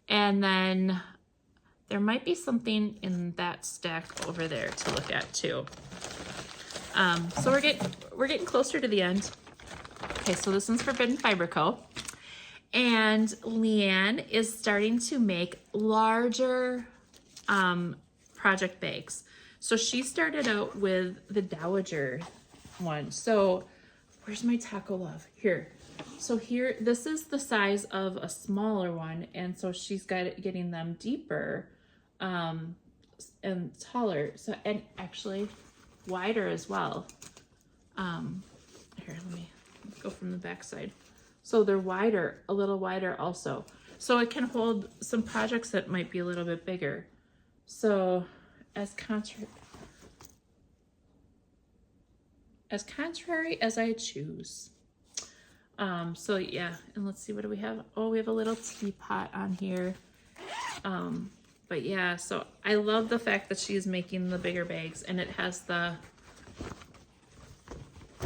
And then there might be something in that stack over there to look at too. So we're getting closer to the end. Okay, so this one's Forbidden Fiber Co. And Leanne is starting to make larger project bags. So she started out with the Dowager one. So where's my Taco Love? Here. So here, this is the size of a smaller one. And so she's getting them deeper and taller. So, and actually wider as well. Here, let me go from the back side. So they're wider, a little wider also. So it can hold some projects that might be a little bit bigger. So as contrary as I choose. So yeah, and let's see, what do we have? Oh, we have a little teapot on here. But yeah, so I love the fact that she's making the bigger bags, and it has the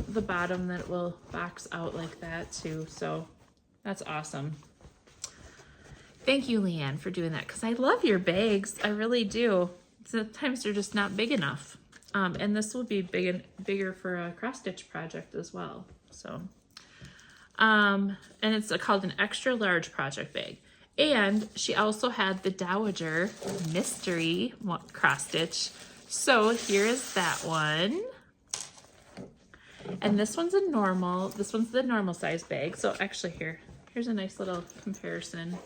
bottom that will box out like that too. So that's awesome. Thank you, Leanne, for doing that, because I love your bags. I really do. sometimes they're just not big enough. And this will be bigger for a cross stitch project as well. So, and it's called an extra large project bag. And she also had the Dowager mystery cross stitch. So here is that one. And this one's the normal size bag. So actually here's a nice little comparison.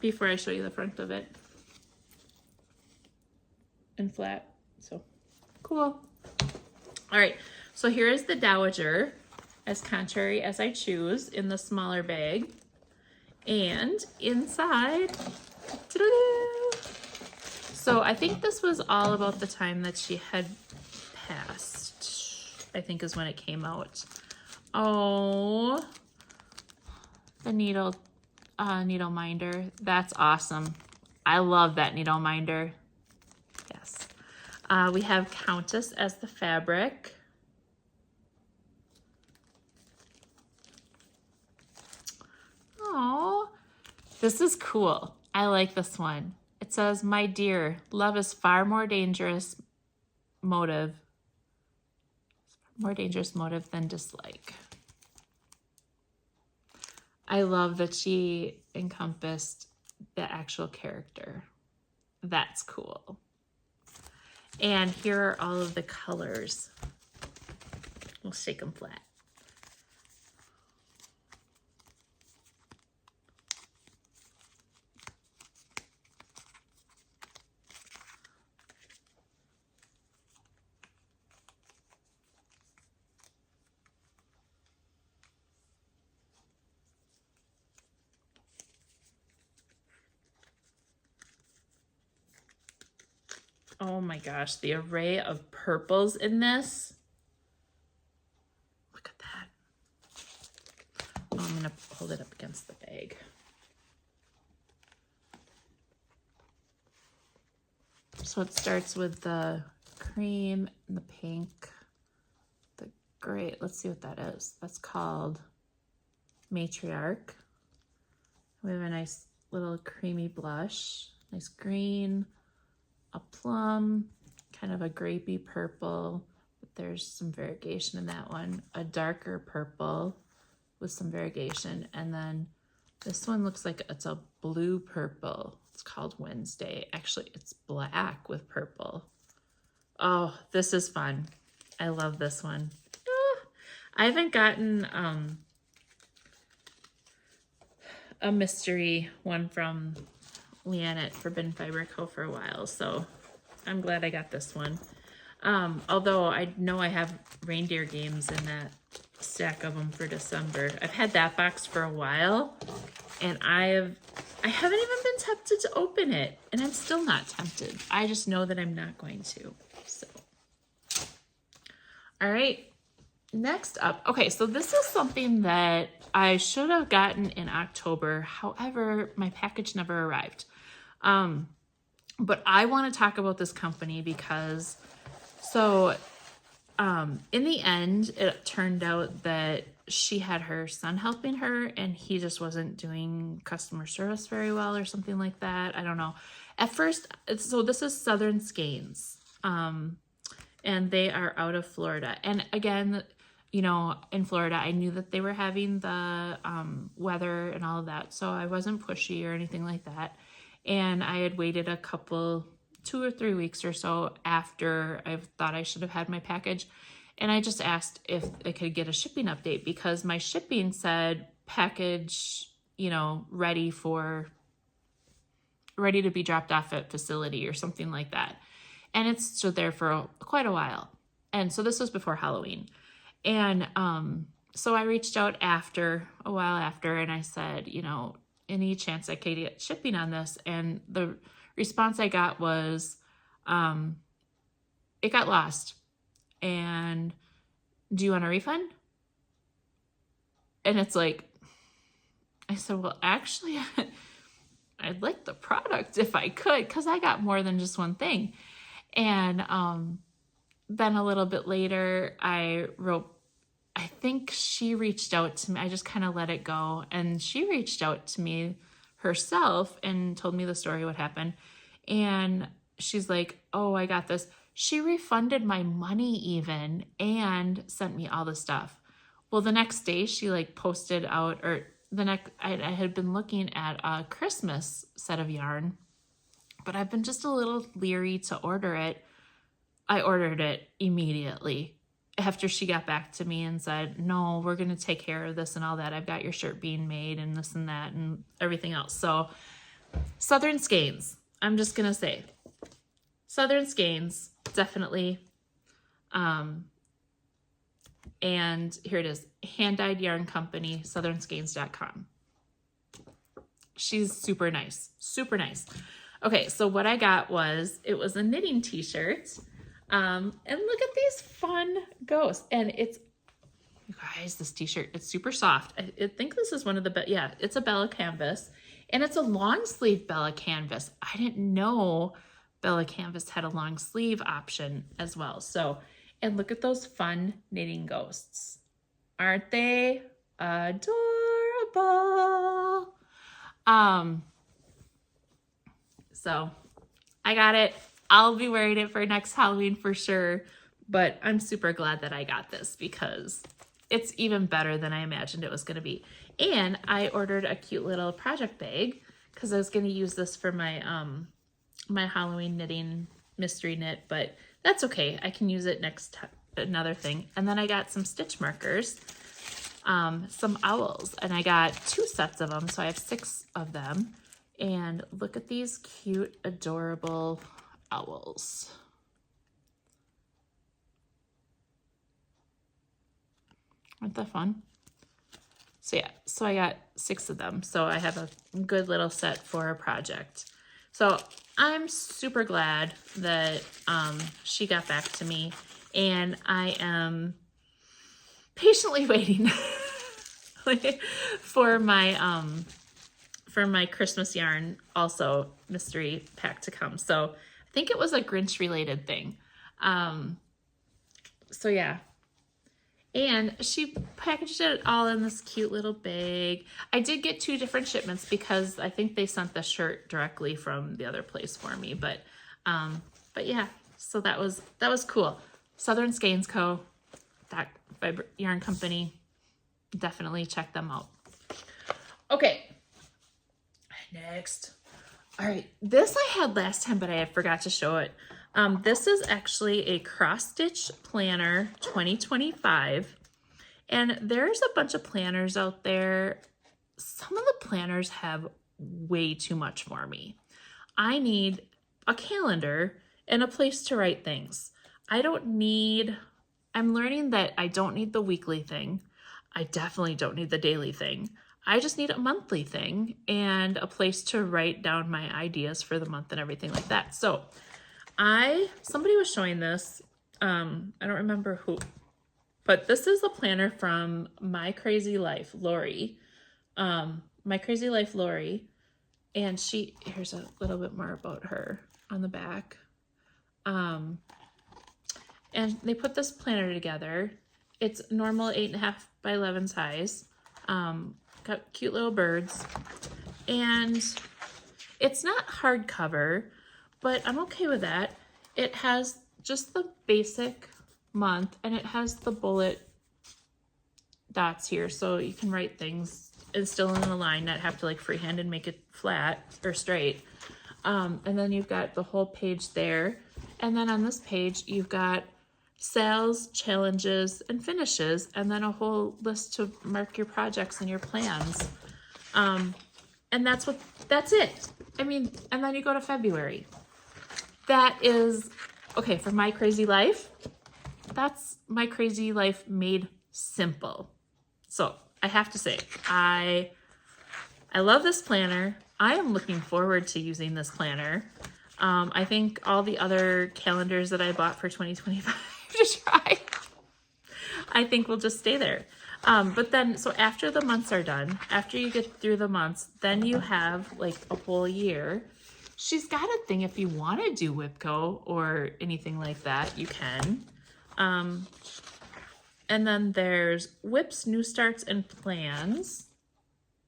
Before I show you the front of it. And flat, so cool. All right, so here is the Dowager, as contrary as I choose, in the smaller bag. And inside, ta-da-da! So I think this was all about the time that she had passed, I think is when it came out. Oh, the needle minder, that's awesome. I love that needle minder. Yes. We have Countess as the fabric. Oh, this is cool. I like this one. It says, "My dear, love is far more dangerous motive than dislike." I love that she encompassed the actual character. That's cool. And here are all of the colors. We'll shake them flat. Oh my gosh, the array of purples in this. Look at that. Oh, I'm gonna hold it up against the bag. So it starts with the cream and the pink, the gray. Let's see what that is. That's called Matriarch. We have a nice little creamy blush, nice green, a plum, kind of a grapey purple, but there's some variegation in that one, a darker purple with some variegation, and then this one looks like it's a blue purple. It's called Wednesday. Actually, it's black with purple. Oh, this is fun. I love this one. I haven't gotten a mystery one from Leanne at Forbidden Fiber Co. for a while, so I'm glad I got this one. Although I know I have reindeer games in that stack of them for December. I've had that box for a while, and I haven't even been tempted to open it, and I'm still not tempted. I just know that I'm not going to. So, all right. Next up, okay, so this is something that I should have gotten in October. However, my package never arrived. But I want to talk about this company because, so in the end, it turned out that she had her son helping her and he just wasn't doing customer service very well or something like that. I don't know. At first, so this is Southern Skeins, and they are out of Florida. And again, you know, in Florida, I knew that they were having the weather and all of that, so I wasn't pushy or anything like that. And I had waited a couple, 2 or 3 weeks or so after I thought I should have had my package. And I just asked if I could get a shipping update because my shipping said package, you know, ready to be dropped off at facility or something like that. And it stood there for quite a while. And so this was before Halloween. And so I reached out a while after, and I said, you know, any chance I could get shipping on this? And the response I got was, it got lost. And do you want a refund? And it's like, I said, well, actually, I'd like the product if I could, because I got more than just one thing. And then a little bit later, I think she reached out to me. I just kind of let it go. And she reached out to me herself and told me the story, what happened. And she's like, oh, I got this. She refunded my money even and sent me all the stuff. Well, the next day she like posted out, or the next, I had been looking at a Christmas set of yarn, but I've been just a little leery to order it. I ordered it immediately after she got back to me and said, no, we're going to take care of this and all that. I've got your shirt being made and this and that and everything else. So Southern Skeins, I'm just going to say Southern Skeins, definitely. And here it is, Hand Dyed Yarn Company, southernskeins.com. She's super nice, super nice. Okay, so what I got was, it was a knitting t-shirt. And look at these fun ghosts. And it's, you guys, this t-shirt, it's super soft. I think this is one of the, yeah, it's a Bella canvas. And it's a long sleeve Bella canvas. I didn't know Bella canvas had a long sleeve option as well. So, and look at those fun knitting ghosts. Aren't they adorable? So I got it. I'll be wearing it for next Halloween for sure, but I'm super glad that I got this because it's even better than I imagined it was going to be. And I ordered a cute little project bag because I was going to use this for my my Halloween knitting mystery knit, but that's okay. I can use it next another thing. And then I got some stitch markers, some owls, and I got 2 sets of them, so I have 6 of them. And look at these cute, adorable owls. Aren't that fun? So yeah, so I got 6 of them. So I have a good little set for a project. So I'm super glad that she got back to me, and I am patiently waiting for my Christmas yarn also mystery pack to come. So I think it was a Grinch related thing. So yeah. And she packaged it all in this cute little bag. I did get 2 different shipments because I think they sent the shirt directly from the other place for me. But yeah, so that was cool. Southern Skeins Co. That yarn company. Definitely check them out. Okay. Next. All right. This I had last time, but I forgot to show it. This is actually a cross stitch planner 2025. And there's a bunch of planners out there. Some of the planners have way too much for me. I need a calendar and a place to write things. I'm learning that I don't need the weekly thing. I definitely don't need the daily thing. I just need a monthly thing and a place to write down my ideas for the month and everything like that. So somebody was showing this, I don't remember who, but this is a planner from My Crazy Life, Lori. My Crazy Life, Lori. And here's a little bit more about her on the back. And they put this planner together. It's normal 8.5 by 11 size. Got cute little birds. And it's not hardcover, but I'm okay with that. It has just the basic month, and it has the bullet dots here, so you can write things and still in a line, not have to like freehand and make it flat or straight. And then you've got the whole page there. And then on this page, you've got sales, challenges, and finishes, and then a whole list to mark your projects and your plans. And that's it. I mean, and then you go to February. That is, okay, for My Crazy Life, that's My Crazy Life made simple. So I have to say, I love this planner. I am looking forward to using this planner. I think all the other calendars that I bought for 2025 to try, I think will just stay there. But then, so after the months are done, after you get through the months, then you have like a whole year. She's got a thing if you want to do WIPCO or anything like that, you can. And then there's WIPs, New Starts, and Plans.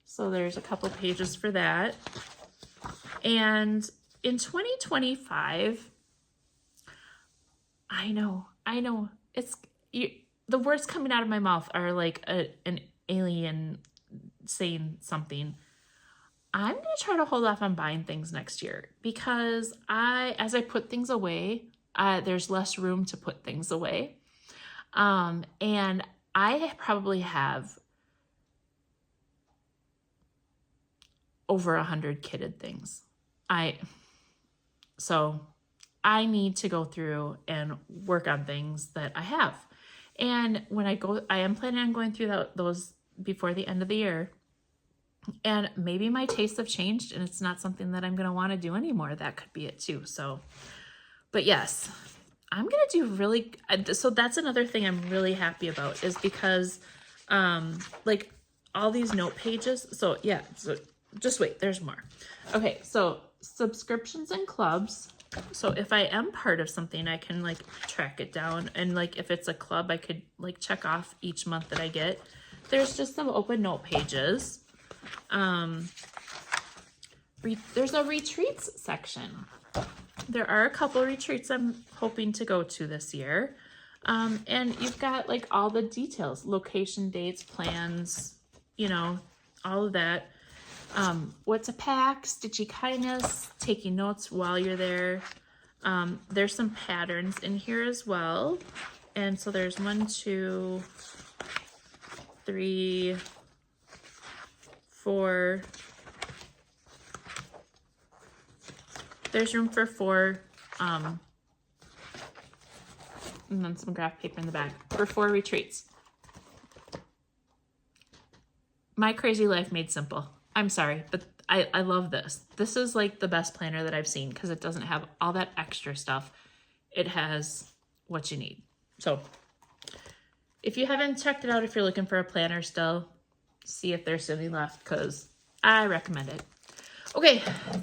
So there's a couple pages for that. And in 2025, I know, it's the words coming out of my mouth are like an alien saying something. I'm going to try to hold off on buying things next year because as I put things away, there's less room to put things away. And I probably have over 100 kitted things. So I need to go through and work on things that I have. And when I am planning on going through those before the end of the year. And maybe my tastes have changed and it's not something that I'm going to want to do anymore. That could be it too. So, but yes, I'm going to do really, so that's another thing I'm really happy about is because, like all these note pages. So yeah, so just wait, there's more. Okay. So subscriptions and clubs. So if I am part of something, I can like track it down. And like, if it's a club, I could like check off each month that I get. There's just some open note pages. There's a retreats section. There are a couple retreats I'm hoping to go to this year. And you've got like all the details, location, dates, plans, you know, all of that. What to pack, stitchy kindness, taking notes while you're there. There's some patterns in here as well. And so there's 1, 2, 3, 4. There's room for 4, and then some graph paper in the back for 4 retreats. My crazy life made simple. I'm sorry, but I love this. This is like the best planner that I've seen because it doesn't have all that extra stuff. It has what you need. So if you haven't checked it out, if you're looking for a planner still, see if there's any left because I recommend it. Okay,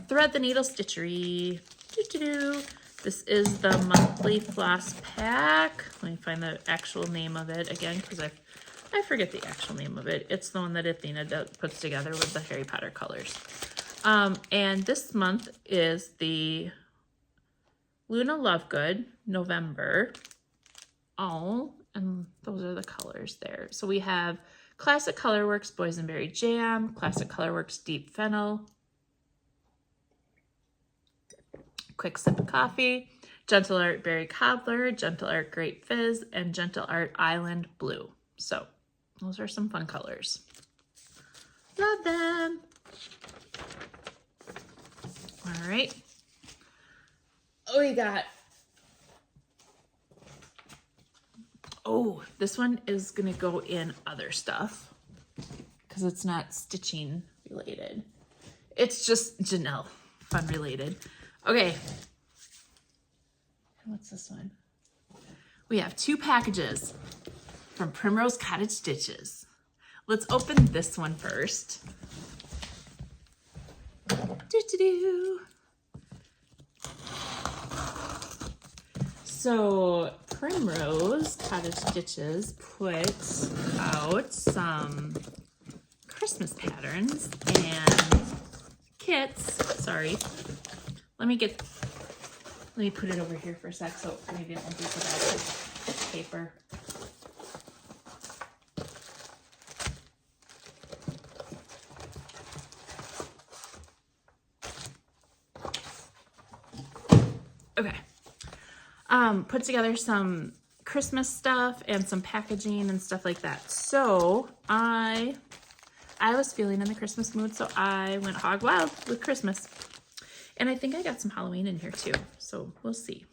Thread the Needle Stitchery. This is the monthly floss pack. Let me find the actual name of it again because I forget the actual name of it. It's the one that Athena puts together with the Harry Potter colors. And this month is the Luna Lovegood, November. Oh, and those are the colors there. So we have Classic Colorworks Boysenberry Jam, Classic Colorworks Deep Fennel, Quick Sip of Coffee, Gentle Art Berry Cobbler, Gentle Art Grape Fizz, and Gentle Art Island Blue. So those are some fun colors. Love them. All right. We got, oh, this one is going to go in other stuff because it's not stitching related. It's just Janelle fun related. Okay. What's this one? We have 2 packages from Primrose Cottage Stitches. Let's open this one first. So Primrose Cottage Stitches put out some Christmas patterns and kits. Sorry. Let me put it over here for a sec so maybe it won't be so bad. Paper. Okay. Put together some Christmas stuff and some packaging and stuff like that. So I was feeling in the Christmas mood, so I went hog wild with Christmas. And I think I got some Halloween in here too, so we'll see.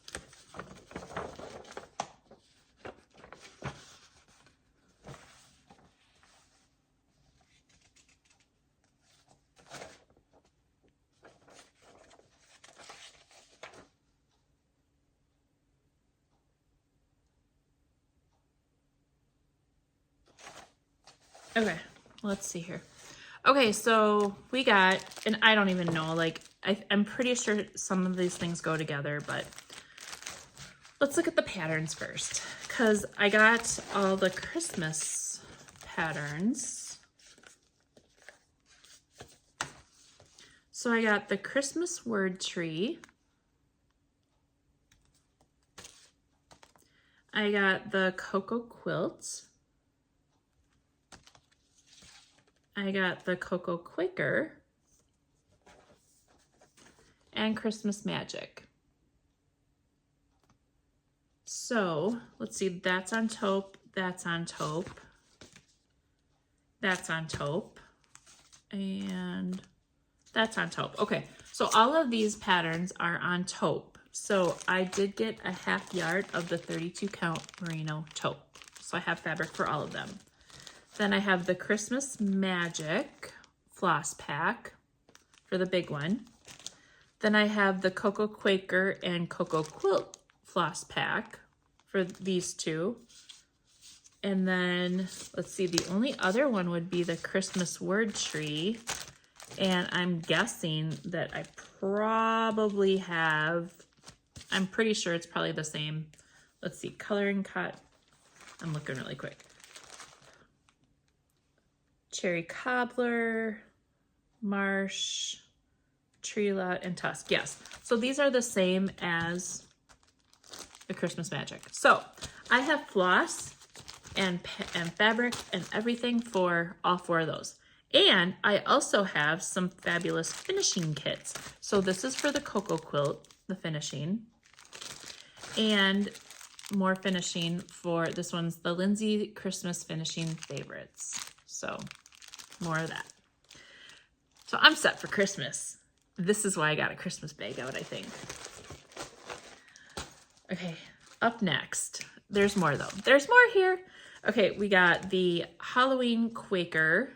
Okay, let's see here. Okay, so we got, and I don't even know, like, I'm pretty sure some of these things go together, but let's look at the patterns first, because I got all the Christmas patterns. So I got the Christmas word tree. I got the Cocoa Quilt. I got the Cocoa Quaker. And Christmas Magic. So let's see, that's on taupe, that's on taupe, that's on taupe, and that's on taupe. Okay, so all of these patterns are on taupe. So I did get a half yard of the 32 count merino taupe. So I have fabric for all of them. Then I have the Christmas Magic floss pack for the big one. Then I have the Cocoa Quaker and Cocoa Quilt floss pack for these two. And then, let's see, the only other one would be the Christmas word tree. And I'm guessing that I probably have, I'm pretty sure it's probably the same. Let's see, color and cut. I'm looking really quick. Cherry Cobbler, Marsh, Tree Lot, and Tusk. Yes, so these are the same as the Christmas Magic. So I have floss and fabric and everything for all 4 of those. And I also have some fabulous finishing kits. So this is for the Cocoa Quilt, the finishing, and more finishing for, this one's the Lindsay Christmas Finishing Favorites. So more of that. So I'm set for Christmas. This is why I got a Christmas bag out, I think. Okay, up next. There's more though. There's more here. Okay, we got the Halloween Quaker.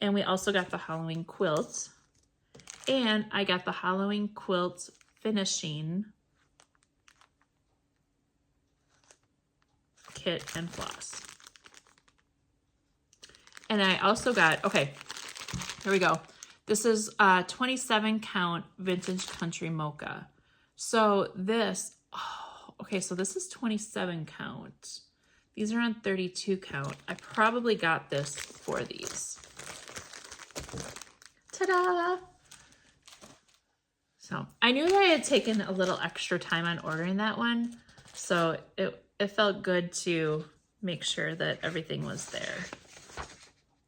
And we also got the Halloween Quilt. And I got the Halloween Quilt Finishing Kit and floss. And I also got, okay, here we go. This is 27 count Vintage Country Mocha. So this, oh, okay, so this is 27 count. These are on 32 count. I probably got this for these. Ta-da! So I knew that I had taken a little extra time on ordering that one. So it felt good to make sure that everything was there.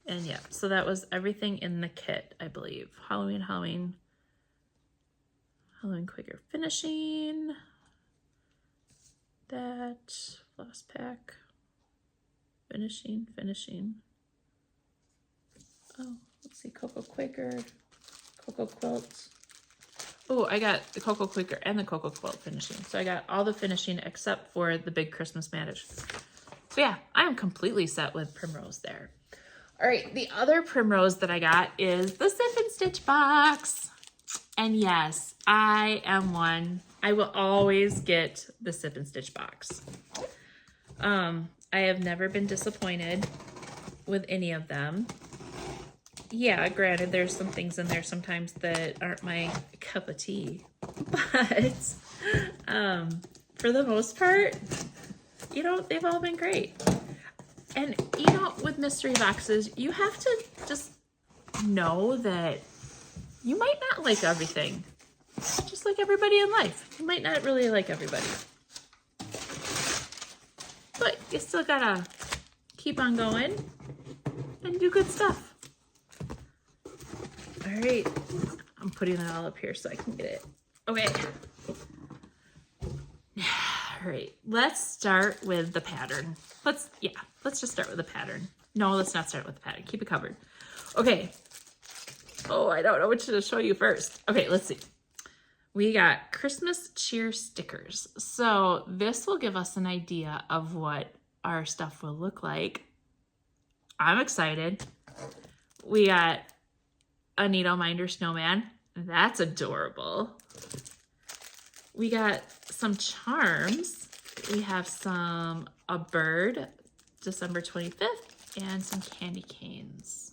And yeah, so that was everything in the kit, I believe. Halloween Quaker Finishing. That floss pack. Finishing. Oh, let's see, Cocoa Quaker, Cocoa Quilt. Oh, I got the Cocoa Quaker and the Cocoa Quilt finishing. So I got all the finishing except for the big Christmas Magic. So yeah, I am completely set with Primrose there. All right, the other Primrose that I got is the Sip and Stitch box. And yes, I am one. I will always get the Sip and Stitch box. I have never been disappointed with any of them. Yeah, granted, there's some things in there sometimes that aren't my cup of tea. But for the most part, you know, they've all been great. And, you know, with mystery boxes, you have to just know that you might not like everything. Just like everybody in life. You might not really like everybody. But you still gotta keep on going and do good stuff. All right, I'm putting it all up here so I can get it. Okay. All right, let's start with the pattern. Let's just start with the pattern. No, let's not start with the pattern. Keep it covered. Okay. Oh, I don't know which to show you first. Okay, let's see. We got Christmas cheer stickers. So this will give us an idea of what our stuff will look like. I'm excited. We got a Needle Minder snowman. That's adorable. We got some charms. We have a bird, December 25th, and some candy canes.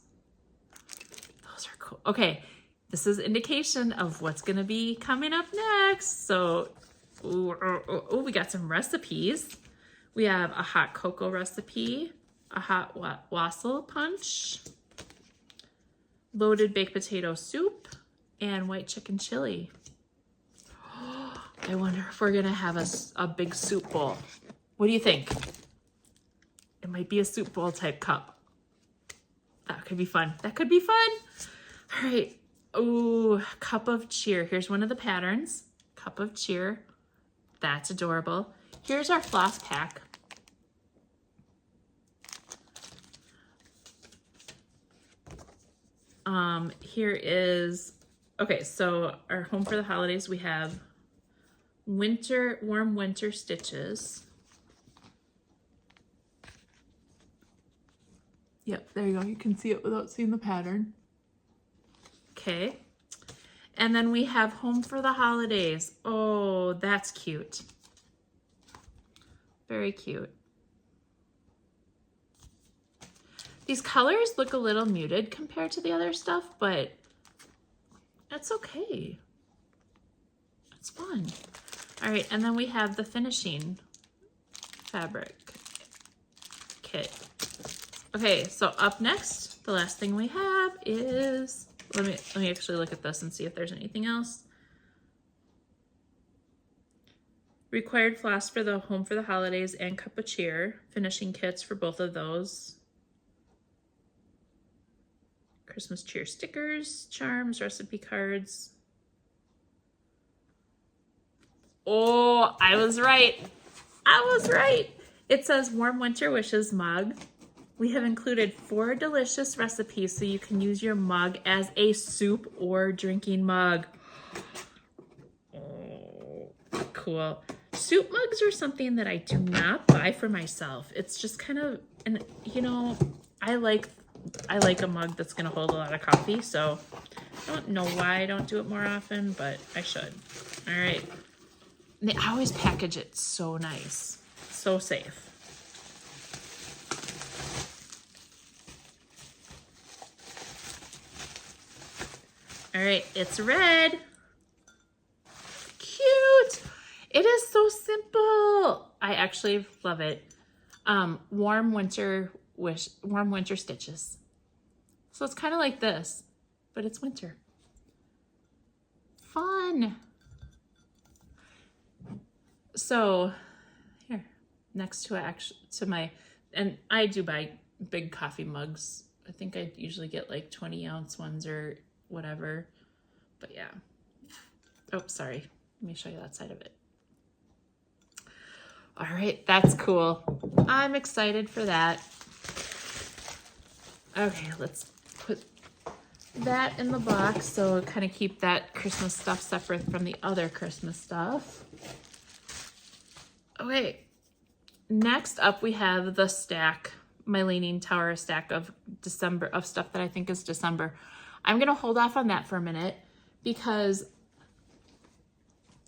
Those are cool. Okay, this is indication of what's gonna be coming up next. So, we got some recipes. We have a hot cocoa recipe, a hot wassail punch, loaded baked potato soup, and white chicken chili. I wonder if we're gonna have a big soup bowl. What do you think? It might be a soup bowl type cup. That could be fun. That could be fun. All right. Ooh, cup of cheer. Here's one of the patterns. Cup of cheer. That's adorable. Here's our floss pack. Here is, okay, so our home for the holidays, we have warm winter stitches. Yep, there you go. You can see it without seeing the pattern. Okay. And then we have home for the holidays. Oh, that's cute. Very cute. These colors look a little muted compared to the other stuff, but that's okay. It's fun. All right, and then we have the finishing fabric kit. Okay, so up next, the last thing we have is, let me actually look at this and see if there's anything else. Required floss for the home for the holidays and cup of cheer. Finishing kits for both of those. Christmas cheer stickers, charms, recipe cards. Oh, I was right. I was right. It says warm winter wishes mug. We have included 4 delicious recipes so you can use your mug as a soup or drinking mug. Oh, cool. Soup mugs are something that I do not buy for myself. It's just kind of, and you know, I like a mug that's gonna hold a lot of coffee, so I don't know why I don't do it more often, but I should. All right. And they always package it so nice, so safe. All right, it's red. Cute. It is so simple. I actually love it. Warm winter stitches. So it's kind of like this, but it's winter. Fun. So here, next to my, and I do buy big coffee mugs. I think I usually get like 20-ounce ones or whatever, but yeah. Oh, sorry. Let me show you that side of it. All right, that's cool. I'm excited for that. Okay, let's put that in the box so kind of keep that Christmas stuff separate from the other Christmas stuff. Okay, next up we have the stack, my Leaning Tower stack of stuff that I think is December. I'm gonna hold off on that for a minute because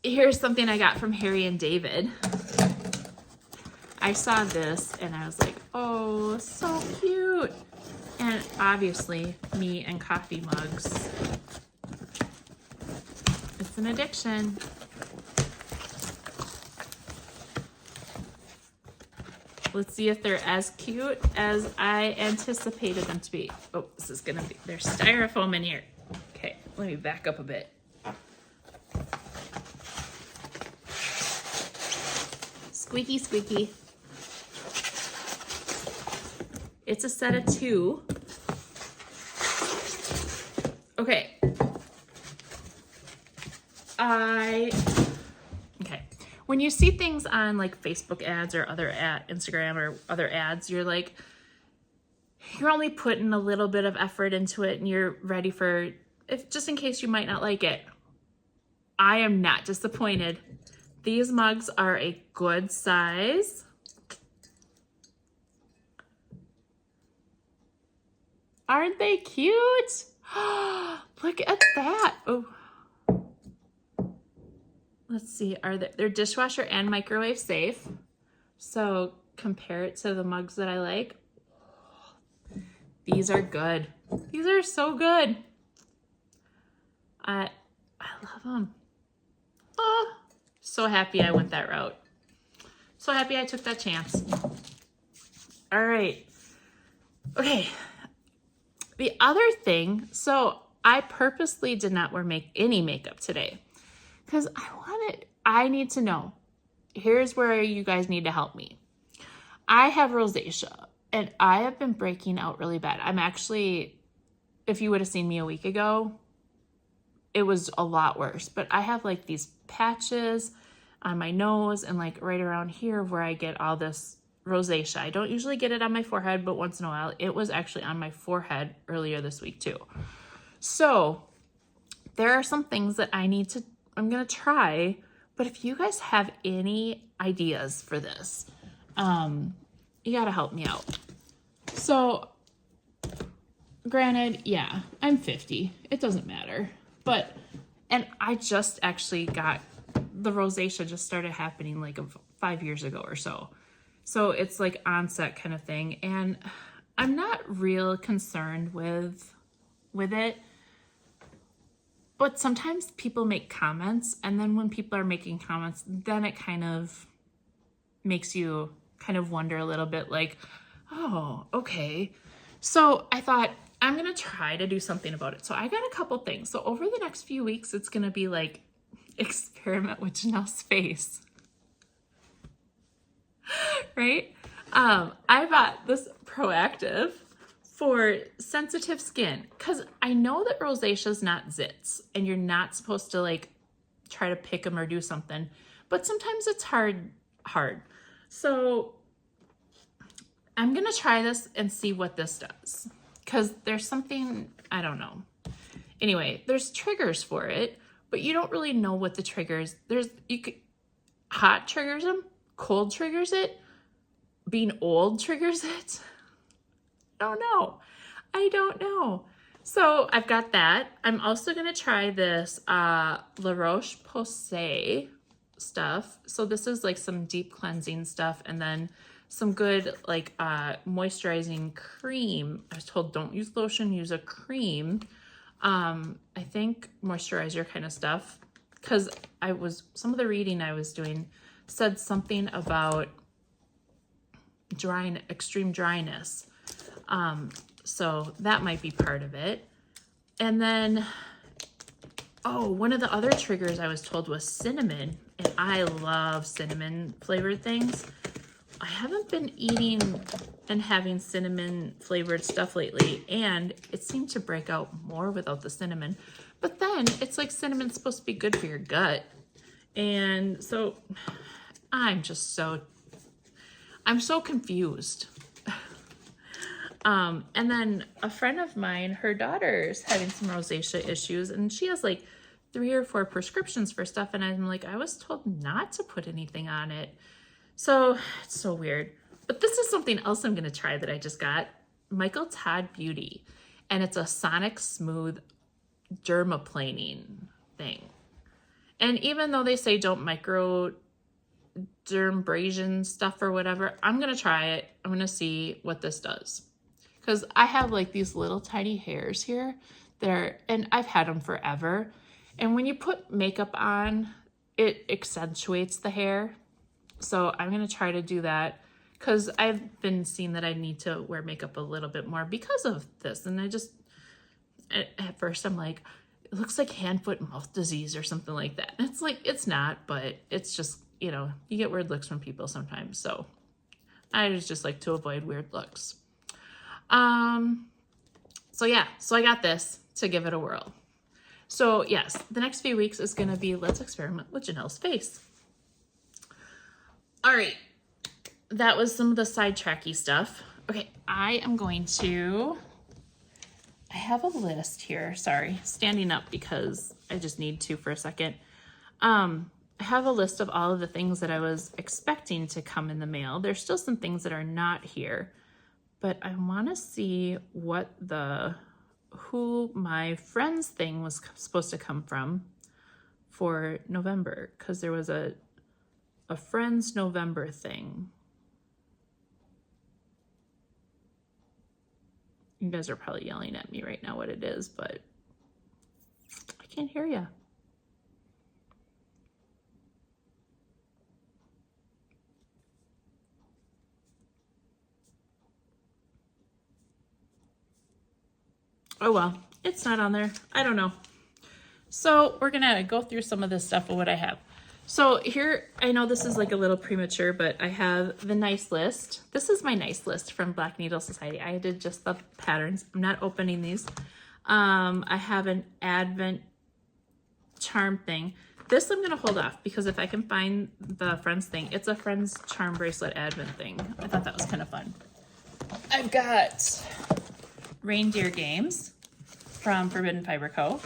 here's something I got from Harry and David. I saw this and I was like, oh, so cute. And obviously me and coffee mugs. It's an addiction. Let's see if they're as cute as I anticipated them to be. Oh, this is gonna be, there's styrofoam in here. Okay, let me back up a bit. Squeaky, squeaky. It's a set of 2. Okay. Okay. When you see things on like Facebook ads or other Instagram or other ads, you're like, you're only putting a little bit of effort into it and you're ready for, just in case you might not like it. I am not disappointed. These mugs are a good size. Aren't they cute? Look at that. Oh, let's see. They're dishwasher and microwave safe. So compare it to the mugs that I like. These are good. These are so good. I love them. Oh, so happy I went that route. So happy I took that chance. All right. Okay. The other thing, so I purposely did not wear any makeup today because I need to know. Here's where you guys need to help me. I have rosacea and I have been breaking out really bad. I'm actually, if you would have seen me a week ago, it was a lot worse, but I have like these patches on my nose and like right around here where I get all this rosacea. I don't usually get it on my forehead, but once in a while it was actually on my forehead earlier this week too. So there are some things that I'm going to try, but if you guys have any ideas for this, you got to help me out. So granted, yeah, I'm 50. It doesn't matter. And I just actually got the rosacea just started happening like 5 years ago or so. So it's like onset kind of thing. And I'm not real concerned with it. But sometimes people make comments, and then when people are making comments, then it kind of makes you kind of wonder a little bit like, oh, okay. So I thought, I'm going to try to do something about it. So I got a couple things. So over the next few weeks, it's going to be like experiment with Janelle's face. Right? I bought this Proactive for sensitive skin because I know that rosacea is not zits and you're not supposed to like try to pick them or do something, but sometimes it's hard. So I'm going to try this and see what this does. Because there's something, I don't know. Anyway, there's triggers for it, but you don't really know what the triggers. Hot triggers them, cold triggers it, being old triggers it. I don't know. So I've got that. I'm also going to try this La Roche-Posay stuff. So this is like some deep cleansing stuff, and then some good like moisturizing cream. I was told don't use lotion, use a cream. I think moisturizer kind of stuff, because some of the reading I was doing said something about extreme dryness. So that might be part of it. And then, one of the other triggers I was told was cinnamon, and I love cinnamon flavored things. I haven't been eating and having cinnamon flavored stuff lately, and it seemed to break out more without the cinnamon. But then it's like cinnamon's supposed to be good for your gut. And so I'm so confused. And then a friend of mine, her daughter's having some rosacea issues, and she has like 3 or 4 prescriptions for stuff. And I'm like, I was told not to put anything on it. So it's so weird. But this is something else I'm going to try that I just got. Michael Todd Beauty. And it's a Sonic Smooth dermaplaning thing. And even though they say don't micro dermabrasion stuff or whatever, I'm going to try it. I'm going to see what this does. Because I have like these little tiny hairs here. And I've had them forever. And when you put makeup on, it accentuates the hair. So I'm going to try to do that because I've been seeing that I need to wear makeup a little bit more because of this. And at first I'm like, it looks like hand, foot, mouth disease or something like that. And it's like, it's not, but it's just, you get weird looks from people sometimes. So I just like to avoid weird looks. So I got this to give it a whirl. So yes, the next few weeks is going to be, let's experiment with Janelle's face. All right, that was some of the sidetracky stuff. Okay, I have a list here. Sorry, standing up because I just need to for a second. I have a list of all of the things that I was expecting to come in the mail. There's still some things that are not here, but I want to see who my friend's thing was supposed to come from for November, because there was a friend's November thing. You guys are probably yelling at me right now what it is, but I can't hear you. Oh well, it's not on there. I don't know. So we're gonna go through some of this stuff of what I have. So here, I know this is like a little premature, but I have the nice list. This is my nice list from Black Needle Society. I did just the patterns. I'm not opening these. I have an Advent charm thing. This I'm gonna hold off because if I can find the Friends thing, it's a Friends charm bracelet Advent thing. I thought that was kind of fun. I've got reindeer games from Forbidden Fiber Co.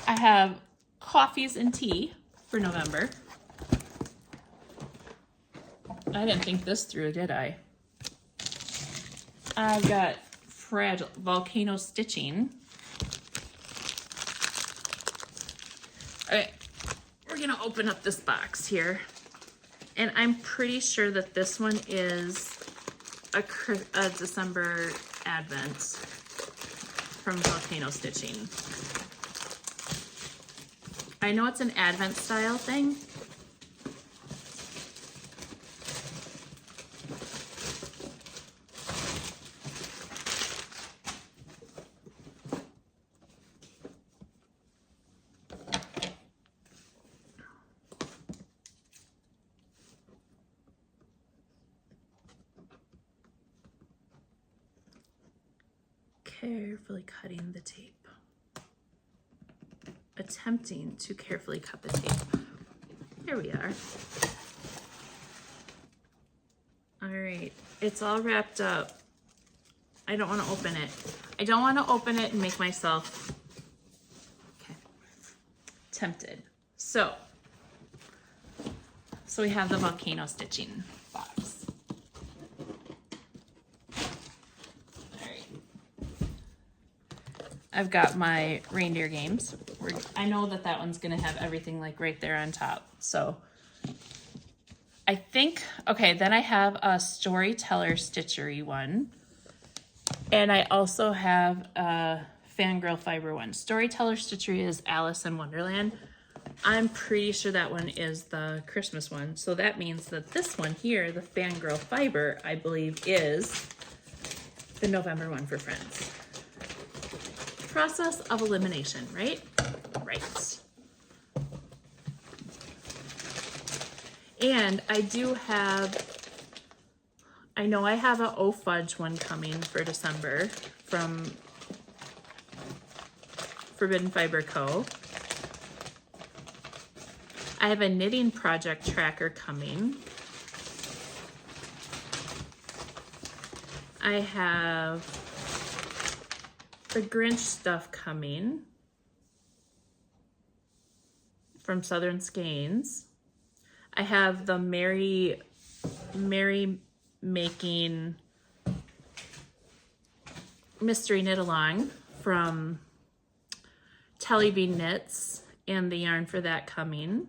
I have coffees and tea for November. I didn't think this through, did I? I've got Fragile Volcano Stitching. All right, we're gonna open up this box here. And I'm pretty sure that this one is a December Advent from Volcano Stitching. I know it's an Advent style thing. Carefully cutting the tape. Attempting to carefully cut the tape. Here we are. All right, it's all wrapped up. I don't want to open it. I don't want to open it and make myself tempted. So we have the Volcano Stitching box. I've got my reindeer games. I know that one's gonna have everything like right there on top. So I think, okay, then I have a Storyteller Stitchery one. And I also have a Fangirl Fiber one. Storyteller Stitchery is Alice in Wonderland. I'm pretty sure that one is the Christmas one. So that means that this one here, the Fangirl Fiber, I believe is the November one for Friends. Process of elimination, right? Right. And I do have, I know I have a Oh Fudge one coming for December from Forbidden Fiber Co. I have a knitting project tracker coming. I have the Grinch stuff coming from Southern Skeins. I have the Merry Making Mystery Knit Along from Telly Bean Knits and the yarn for that coming.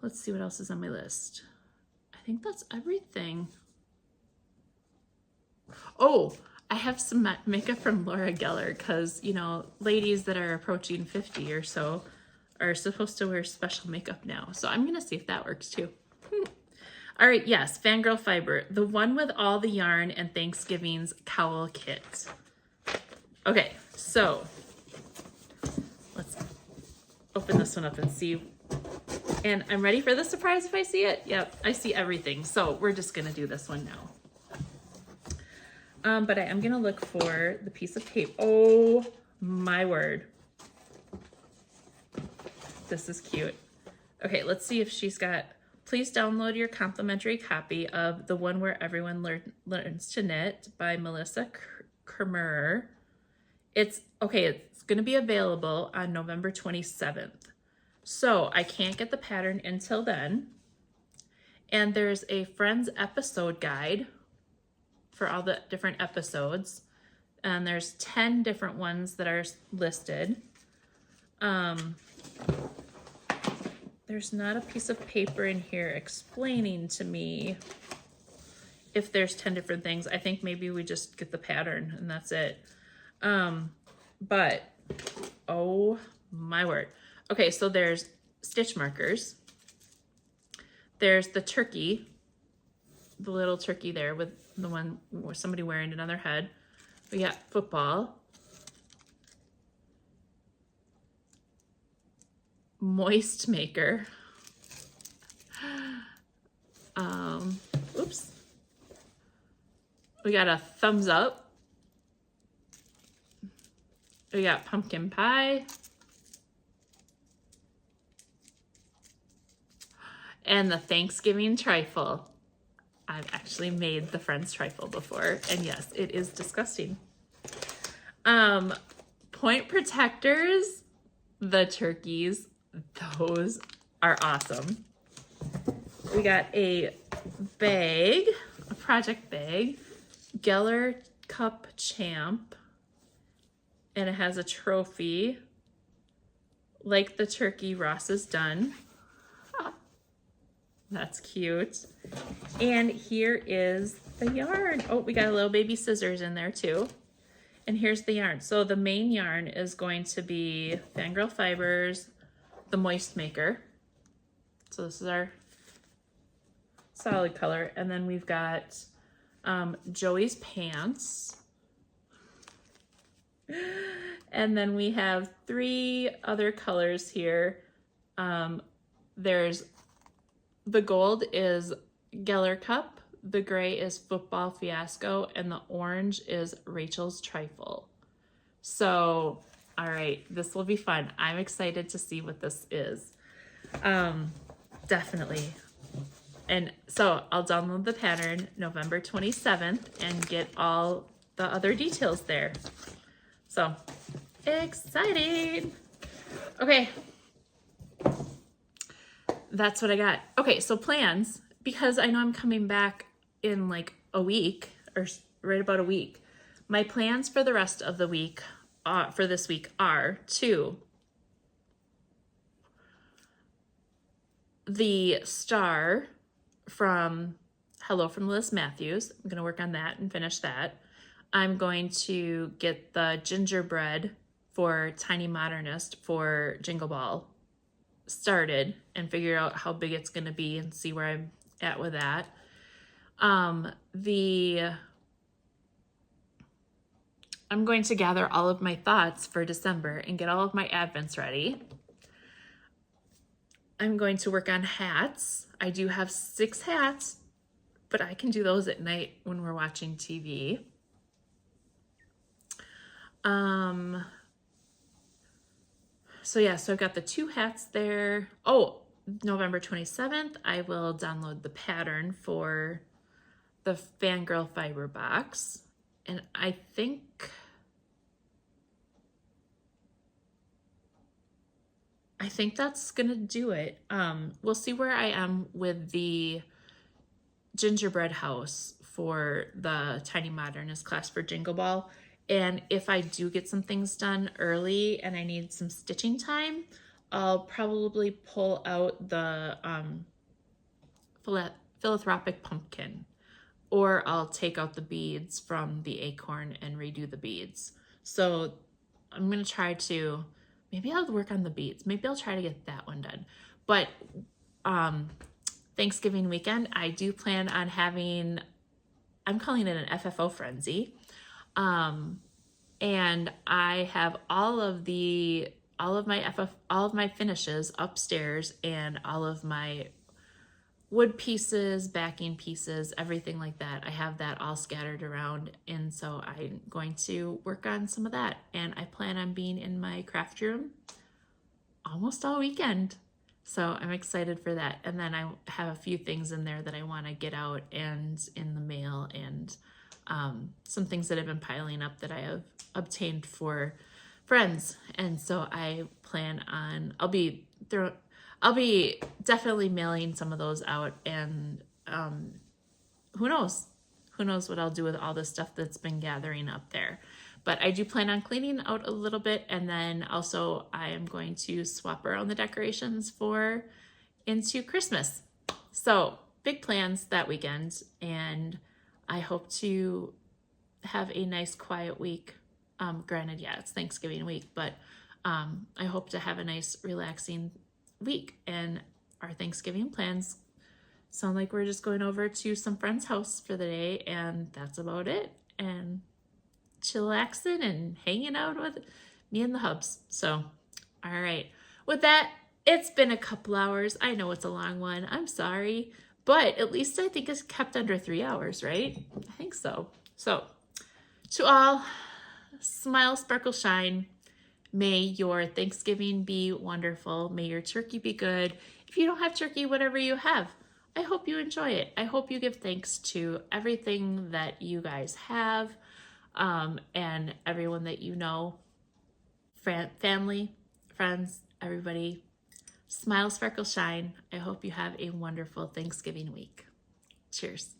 Let's see what else is on my list. I think that's everything. Oh, I have some makeup from Laura Geller because, you know, ladies that are approaching 50 or so are supposed to wear special makeup now. So I'm going to see if that works too. All right, yes, Fangirl Fiber, the one with all the yarn and Thanksgiving's cowl kit. Okay, so let's open this one up and see. And I'm ready for the surprise if I see it. Yep, I see everything. So we're just going to do this one now. But I am going to look for the piece of tape. Oh my word. This is cute. Okay, let's see if she's got, please download your complimentary copy of The One Where Everyone Learns to Knit by Melissa Kermer. It's going to be available on November 27th. So I can't get the pattern until then. And there's a Friends episode guide for all the different episodes. And there's 10 different ones that are listed. There's not a piece of paper in here explaining to me if there's 10 different things. I think maybe we just get the pattern and that's it. But, oh my word. Okay, so there's stitch markers. there's the turkey, the little turkey there with the one with somebody wearing it on their head. We got football, moist maker, oops, we got a thumbs up, we got pumpkin pie, and the Thanksgiving trifle. I've actually made the Friends trifle before, and yes, it is disgusting. Point protectors, the turkeys, those are awesome. We got a bag, a project bag, Geller Cup Champ, and it has a trophy, like the turkey Ross has done. That's cute. And here is the yarn. Oh, we got a little baby scissors in there too. And here's the yarn. So the main yarn is going to be Fangirl Fibers, the Moist Maker. So this is our solid color. And then we've got Joey's Pants. And then we have 3 other colors here. There's the gold is Geller Cup, the gray is Football Fiasco, and the orange is Rachel's Trifle. So, all right, this will be fun. I'm excited to see what this is. Definitely. And so I'll download the pattern November 27th and get all the other details there. So, exciting. Okay. That's what I got. Okay, so plans, because I know I'm coming back in like a week, or right about a week. My plans for the rest of the week, for this week, are to the star from Hello from Liz Matthews. I'm going to work on that and finish that. I'm going to get the gingerbread for Tiny Modernist for Jingle Ball started and figure out how big it's going to be and see where I'm at with that. I'm going to gather all of my thoughts for December and get all of my advents ready. I'm going to work on hats. I do have 6 hats, but I can do those at night when we're watching TV. So yeah, so I've got the 2 hats there. Oh, November 27th, I will download the pattern for the Fangirl Fiber box. And I think that's gonna do it. We'll see where I am with the gingerbread house for the Tiny Modernist class for Jingle Ball. And if I do get some things done early and I need some stitching time, I'll probably pull out the Philanthropic pumpkin, or I'll take out the beads from the Acorn and redo the beads. So I'm going to try to, maybe I'll work on the beads. Maybe I'll try to get that one done. But Thanksgiving weekend, I do plan on having, I'm calling it an FFO frenzy. And I have all of my finishes upstairs, and all of my wood pieces, backing pieces, everything like that. I have that all scattered around, and so I'm going to work on some of that. And I plan on being in my craft room almost all weekend. So I'm excited for that. And then I have a few things in there that I want to get out and in the mail, and some things that have been piling up that I have obtained for friends. And so I plan on, I'll be definitely mailing some of those out, and who knows what I'll do with all the stuff that's been gathering up there. But I do plan on cleaning out a little bit, and then also I am going to swap around the decorations into Christmas. So big plans that weekend, and I hope to have a nice quiet week. Granted, yeah, it's Thanksgiving week, but I hope to have a nice relaxing week, and our Thanksgiving plans sound like we're just going over to some friend's house for the day, and that's about it. And chillaxing and hanging out with me and the hubs. So, all right. With that, it's been a couple hours. I know it's a long one. I'm sorry. But at least I think it's kept under 3 hours, right? I think so. So, to all, smile, sparkle, shine. May your Thanksgiving be wonderful. May your turkey be good. If you don't have turkey, whatever you have, I hope you enjoy it. I hope you give thanks to everything that you guys have, and everyone that you know, family, friends, everybody. Smile, sparkle, shine. I hope you have a wonderful Thanksgiving week. Cheers.